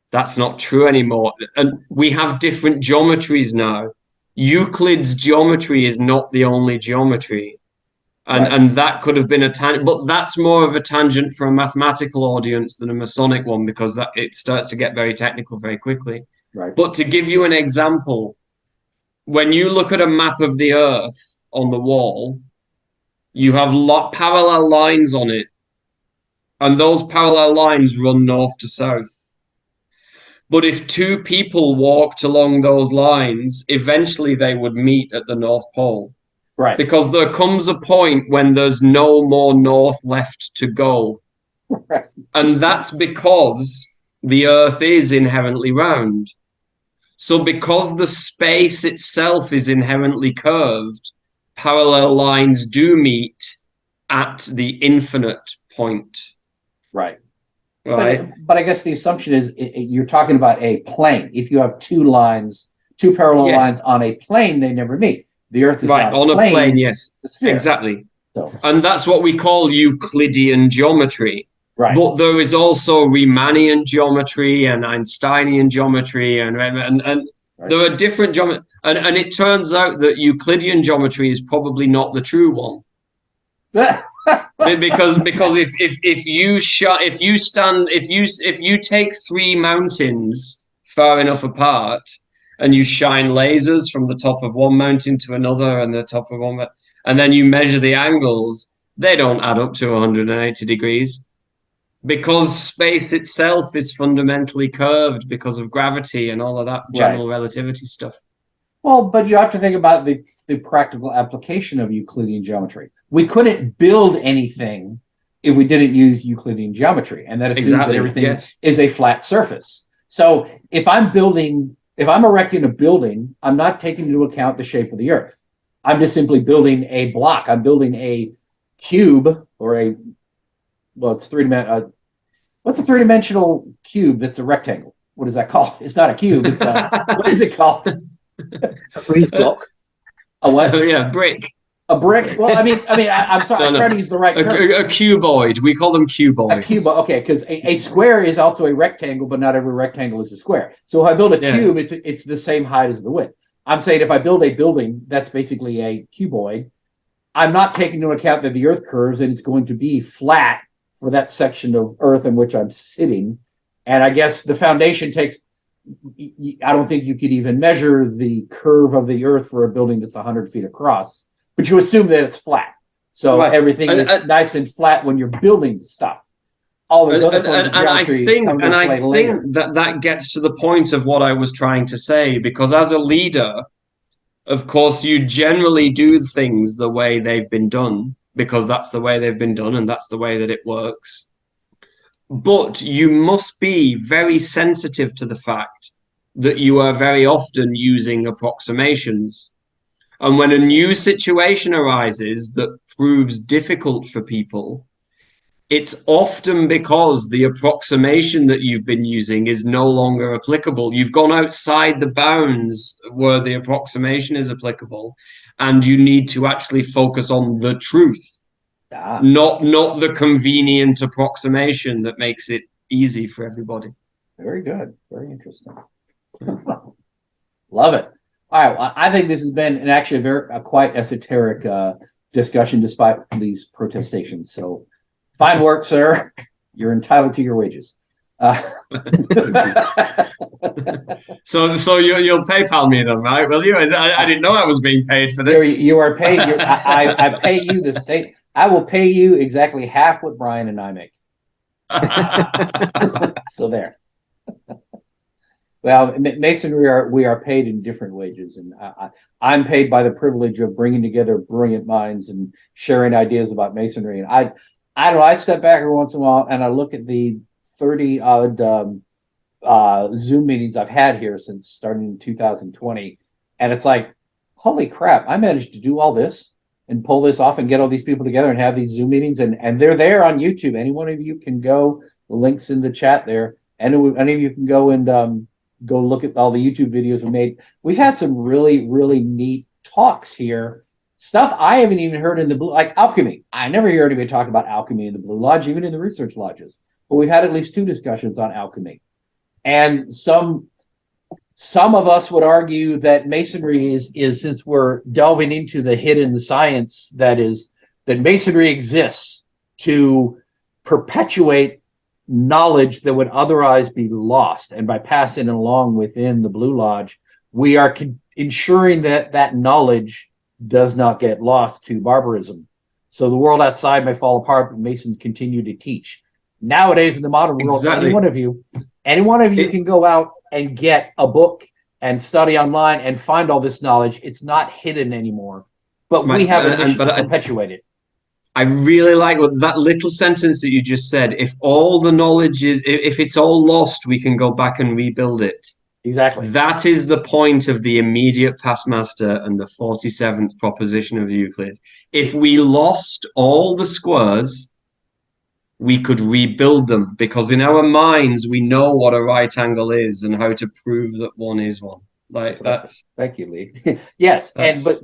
S2: that's not true anymore, and we have different geometries now. Euclid's geometry is not the only geometry. And that could have been a tangent, but that's more of a tangent for a mathematical audience than a Masonic one, because it starts to get very technical very quickly.
S1: Right.
S2: But to give you an example, when you look at a map of the Earth on the wall, you have parallel lines on it, and those parallel lines run north to south. But if two people walked along those lines, eventually they would meet at the North Pole.
S1: Right.
S2: Because there comes a point when there's no more north left to go.
S1: Right.
S2: And that's because the Earth is inherently round. So because the space itself is inherently curved, parallel lines do meet at the infinite point.
S1: Right.
S2: Right.
S1: But I guess the assumption is you're talking about a plane. If you have two parallel
S2: Yes.
S1: lines on a plane, they never meet. The Earth is
S2: Right,
S1: not
S2: on a plane, yes.
S1: it's a sphere.
S2: Exactly.
S1: So,
S2: And that's what we call Euclidean geometry.
S1: right.
S2: But there is also Riemannian geometry and Einsteinian geometry, and there are different geometry. And it turns out that Euclidean geometry is probably not the true one. because if you take three mountains far enough apart and you shine lasers from the top of one mountain to another and the top of one, and then you measure the angles, they don't add up to 180 degrees. Because space itself is fundamentally curved because of gravity and all of that general relativity stuff.
S1: Well, but you have to think about the practical application of Euclidean geometry. We couldn't build anything if we didn't use Euclidean geometry, and that assumes that everything is a flat surface. So if I'm erecting a building, I'm not taking into account the shape of the Earth. I'm just simply building a block. I'm building a cube or it's three-dimensional. What's a three-dimensional cube that's a rectangle? What is that called? It's not a cube. It's what is it called?
S4: A breeze block.
S1: A what?
S2: Yeah, brick.
S1: A brick? Well, I'm sorry. I'm trying to use the right term.
S2: A cuboid. We call them cuboids.
S1: A cube. Okay, because a square is also a rectangle, but not every rectangle is a square. So if I build a cube, it's the same height as the width. I'm saying if I build a building that's basically a cuboid, I'm not taking into account that the Earth curves and it's going to be flat for that section of Earth in which I'm sitting. And I guess the foundation takes, I don't think you could even measure the curve of the Earth for a building that's 100 feet across, but you assume that it's flat. So everything is nice and flat when you're building stuff. All those other forms of geometry
S2: I think that gets to the point of what I was trying to say, because as a leader, of course, you generally do things the way they've been done, because that's the way they've been done and that's the way that it works. But you must be very sensitive to the fact that you are very often using approximations. And when a new situation arises that proves difficult for people, it's often because the approximation that you've been using is no longer applicable. You've gone outside the bounds where the approximation is applicable, and you need to actually focus on the truth, not the convenient approximation that makes it easy for everybody.
S1: Very good. Very interesting. Love it. All right. Well, I think this has been actually a quite esoteric discussion despite these protestations. So fine work, sir. You're entitled to your wages.
S2: So you'll PayPal me then, right? Will you? I didn't know I was being paid for this.
S1: You are paid. I pay you the same. I will pay you exactly half what Brian and I make. So there. Well, Masonry, we are paid in different wages, and I'm paid by the privilege of bringing together brilliant minds and sharing ideas about Masonry. And I don't know. I step back every once in a while and I look at the 30 odd Zoom meetings I've had here since starting in 2020, and it's like, holy crap! I managed to do all this and pull this off and get all these people together and have these Zoom meetings, and they're there on YouTube. Any one of you can go. The links in the chat there. Any of you can go and go look at all the YouTube videos we made. We've had some really, really neat talks here. Stuff I haven't even heard in the blue, like alchemy. I never hear anybody talk about alchemy in the Blue Lodge, even in the research lodges. But we've had at least 2 discussions on alchemy. And some of us would argue that Masonry is since we're delving into the hidden science that is that Masonry exists to perpetuate knowledge that would otherwise be lost. And by passing it along within the Blue Lodge, we are ensuring that that knowledge does not get lost to barbarism. So the world outside may fall apart, but Masons continue to teach. Nowadays, in the modern world,
S2: Exactly.
S1: any one of you can go out and get a book and study online and find all this knowledge. It's not hidden anymore, but we have a mission to perpetuate it.
S2: I really like that little sentence that you just said. If all the knowledge if it's all lost, we can go back and rebuild it.
S1: Exactly.
S2: That is the point of the immediate past master and the 47th proposition of Euclid. If we lost all the squares, we could rebuild them, because in our minds we know what a right angle is and how to prove that one is one. Like that's
S1: thank you, Lee. Yes, and but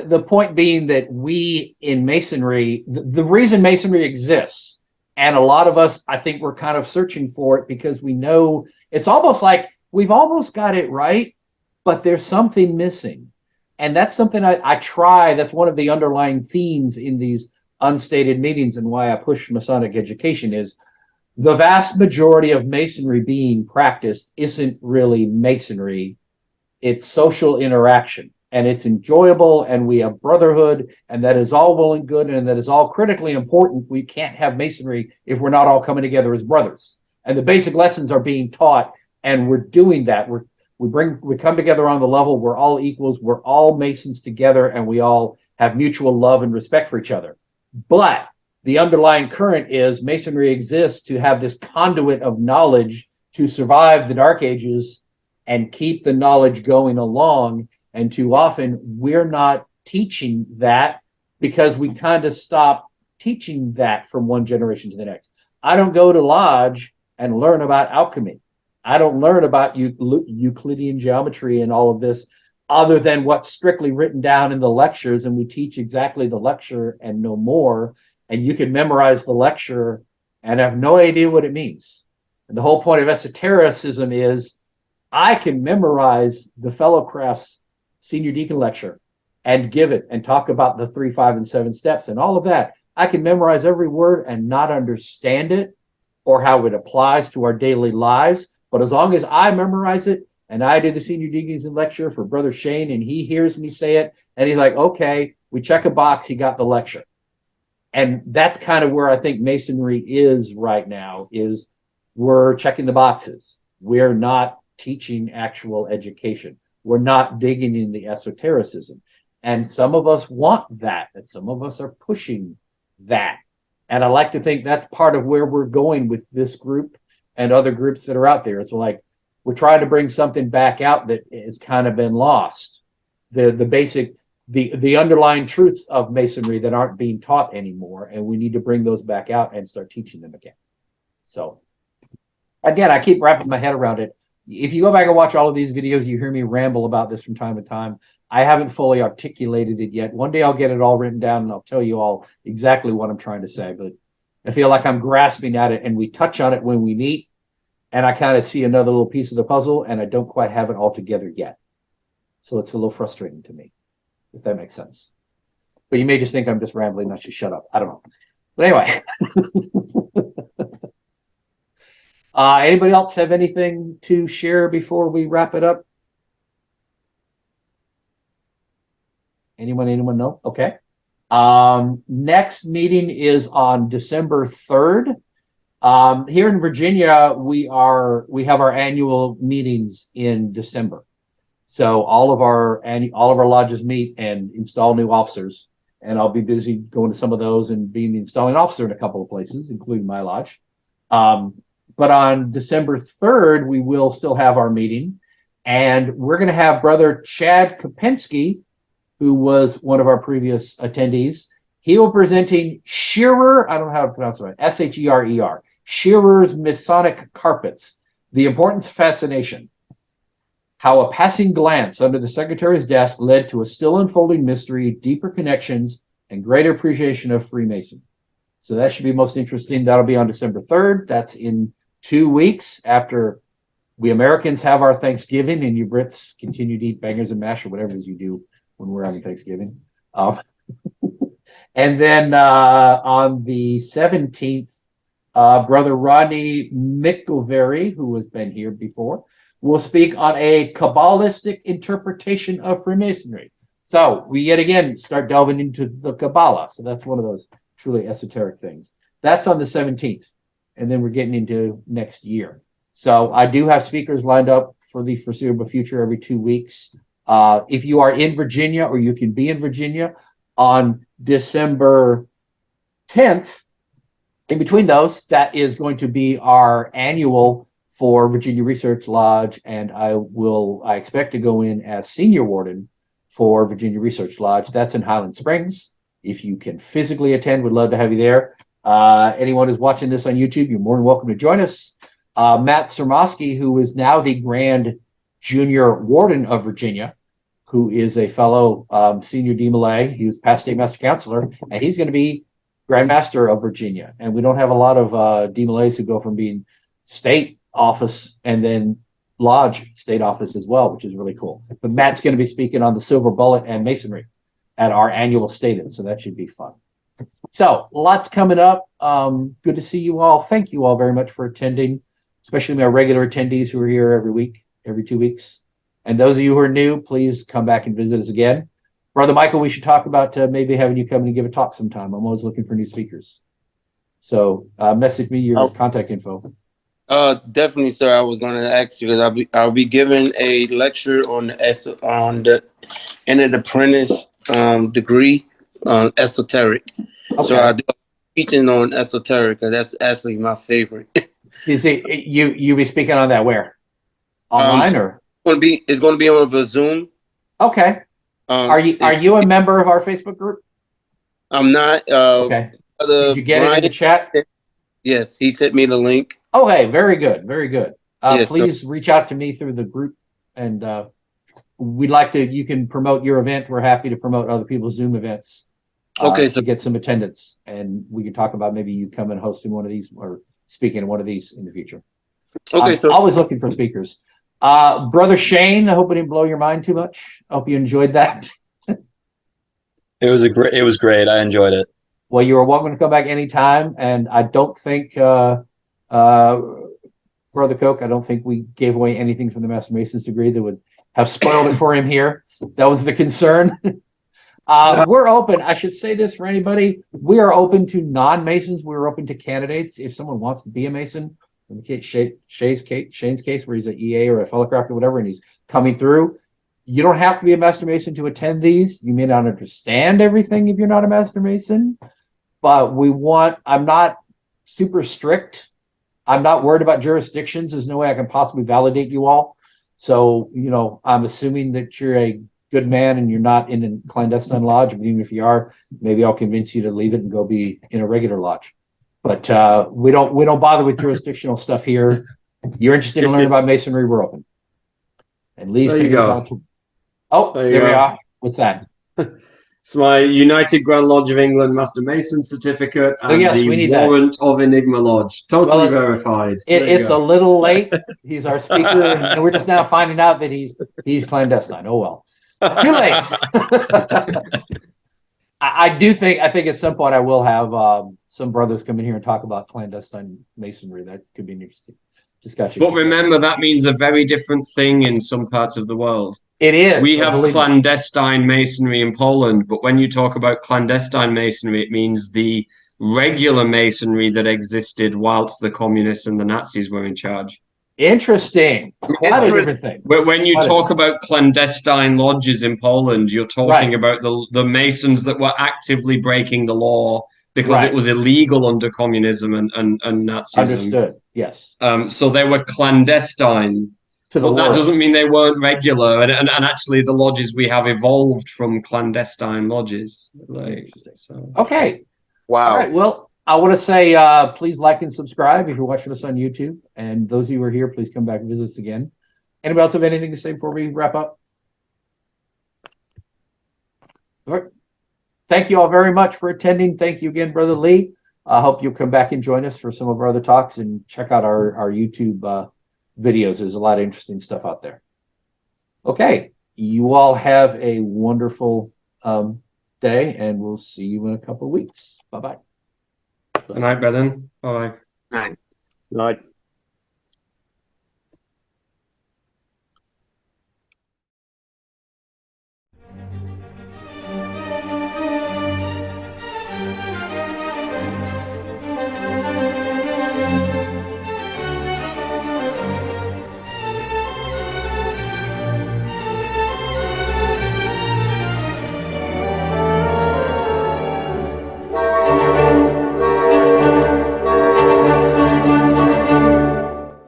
S1: the point being that we in Masonry, the reason Masonry exists, and a lot of us, I think, we're kind of searching for it because we know it's almost like we've almost got it right, but there's something missing. And that's something I try, that's one of the underlying themes in these unstated meetings, and why I push Masonic education is the vast majority of Masonry being practiced isn't really Masonry. It's social interaction, and it's enjoyable, and we have brotherhood, and that is all well and good, and that is all critically important. We can't have Masonry if we're not all coming together as brothers. And the basic lessons are being taught, and we're doing that. We come together on the level. We're all equals. We're all Masons together, and we all have mutual love and respect for each other. But the underlying current is Masonry exists to have this conduit of knowledge to survive the Dark Ages and keep the knowledge going along. And too often we're not teaching that because we kind of stop teaching that from one generation to the next. I don't go to Lodge and learn about alchemy. I don't learn about Euclidean geometry and all of this other than what's strictly written down in the lectures, and we teach exactly the lecture and no more. And you can memorize the lecture and have no idea what it means. And the whole point of esotericism is I can memorize the Fellowcraft's senior deacon lecture and give it and talk about the 3, 5, and 7 steps and all of that. I can memorize every word and not understand it or how it applies to our daily lives. But as long as I memorize it, and I do the senior deacons lecture for Brother Shane, and he hears me say it, and he's like, okay, we check a box, he got the lecture. And that's kind of where I think Masonry is right now, is we're checking the boxes. We're not teaching actual education. We're not digging in the esotericism. And some of us want that, and some of us are pushing that. And I like to think that's part of where we're going with this group and other groups that are out there. It's like, we're trying to bring something back out that has kind of been lost. The basic, the underlying truths of Masonry that aren't being taught anymore. And we need to bring those back out and start teaching them again. So again, I keep wrapping my head around it. If you go back and watch all of these videos, you hear me ramble about this from time to time. I haven't fully articulated it yet. One day I'll get it all written down and I'll tell you all exactly what I'm trying to say. But I feel like I'm grasping at it, and we touch on it when we meet. And I kind of see another little piece of the puzzle, and I don't quite have it all together yet. So it's a little frustrating to me, if that makes sense. But you may just think I'm just rambling. I should shut up. I don't know. But anyway. Anybody else have anything to share before we wrap it up? Anyone know? Okay. Next meeting is on December 3rd. Here in Virginia, we have our annual meetings in December. So all of our lodges meet and install new officers, and I'll be busy going to some of those and being the installing officer in a couple of places, including my lodge. But on December 3rd, we will still have our meeting, and we're going to have Brother Chad Kopensky, who was one of our previous attendees. He will be presenting Shearer, I don't know how to pronounce it right, S-H-E-R-E-R, Shearer's Masonic Carpets, The Importance of Fascination. How a passing glance under the secretary's desk led to a still unfolding mystery, deeper connections, and greater appreciation of Freemasonry. So that should be most interesting. That'll be on December 3rd. That's in 2 weeks after we Americans have our Thanksgiving, and you Brits continue to eat bangers and mash or whatever it is you do when we're having Thanksgiving. And then on the 17th, Brother Rodney Mickelberry, who has been here before, will speak on a Kabbalistic interpretation of Freemasonry. So we yet again start delving into the Kabbalah. So that's one of those truly esoteric things. That's on the 17th. And then we're getting into next year. So I do have speakers lined up for the foreseeable future every 2 weeks. If you are in Virginia, or you can be in Virginia on December 10th, in between those, that is going to be our annual for Virginia Research Lodge, and I expect to go in as senior warden for Virginia Research Lodge. That's in Highland Springs. If you can physically attend, we'd love to have you there. Anyone who's watching this on YouTube, you're more than welcome to join us. Matt Sermosky, who is now the Grand Junior Warden of Virginia, who is a fellow senior DMLA. He was past state master counselor, and he's going to be Grand Master of Virginia. And we don't have a lot of DMLAs who go from being state office and then lodge state office as well, which is really cool. But Matt's going to be speaking on the silver bullet and masonry at our annual state-in, so that should be fun. So lots coming up. Good to see you all. Thank you all very much for attending, especially my regular attendees who are here every week, every 2 weeks. And those of you who are new, please come back and visit us again. Brother Michael, we should talk about maybe having you come and give a talk sometime. I'm always looking for new speakers. So message me your contact info.
S8: Definitely, sir. I was going to ask you because I'll be giving a lecture on the end of the apprentice degree on esoteric.
S1: Okay.
S8: So I do teaching on esoteric because that's actually my favorite.
S1: Is it you be speaking on that where? Online or?
S8: It's going to be over Zoom.
S1: Okay. Are you a member of our Facebook group?
S8: I'm not.
S1: Okay. Did you get it in the chat?
S8: Yes, he sent me the link.
S1: Oh, hey, very good, very good.
S8: Yes,
S1: please reach out to me through the group, and we'd like to. You can promote your event. We're happy to promote other people's Zoom events.
S8: Okay,
S1: so get some attendance, and we can talk about maybe you come and hosting one of these or speaking in one of these in the future.
S8: Okay,
S1: so always looking for speakers. Brother Shane, I hope I didn't blow your mind too much. I hope you enjoyed that.
S3: It was great. I enjoyed it.
S1: Well, you are welcome to come back anytime, and I don't think Brother Coke, I don't think we gave away anything from the Master Mason's degree that would have spoiled it for him here. That was the concern. We're open. I should say this for anybody. We are open to non-Masons. We're open to candidates. If someone wants to be a Mason, in the case, Shane's case, where he's an EA or a fellow craft or whatever, and he's coming through, you don't have to be a Master Mason to attend these. You may not understand everything if you're not a Master Mason, but I'm not super strict. I'm not worried about jurisdictions. There's no way I can possibly validate you all. So, I'm assuming that you're a good man and you're not in a clandestine lodge, but even if you are, maybe I'll convince you to leave it and go be in a regular lodge. But we don't bother with jurisdictional stuff here. You're interested in learning about Masonry, we're open. And Lee's
S2: there you go.
S1: There we are. What's that?
S2: It's my United Grand Lodge of England Master Mason certificate and the warrant of Enigma Lodge. Totally verified.
S1: It's a little late. He's our speaker, and we're just now finding out that he's clandestine. Oh well. Too late. I think at some point I will have some brothers come in here and talk about clandestine masonry. That could be an interesting discussion.
S2: But remember, that means a very different thing in some parts of the world.
S1: It is.
S2: We have clandestine masonry in Poland, but when you talk about clandestine masonry, it means the regular masonry that existed whilst the communists and the Nazis were in charge.
S1: Interesting. Quite a different thing.
S2: When you talk about clandestine lodges in Poland, you're talking about the Masons that were actively breaking the law because it was illegal under communism and Nazism.
S1: Understood. Yes.
S2: So they were clandestine. But that doesn't mean they weren't regular. And actually, the lodges we have evolved from clandestine lodges.
S1: Okay.
S8: Wow.
S1: All right. Well, I want to say please like and subscribe if you're watching us on YouTube. And those of you who are here, please come back and visit us again. Anybody else have anything to say before we wrap up? All right. Thank you all very much for attending. Thank you again, Brother Lee. I hope you'll come back and join us for some of our other talks and check out our YouTube videos. There's a lot of interesting stuff out there. Okay. You all have a wonderful day, and we'll see you in a couple of weeks. Bye-bye.
S2: Good night, brethren. Bye-bye.
S4: Right.
S6: Like,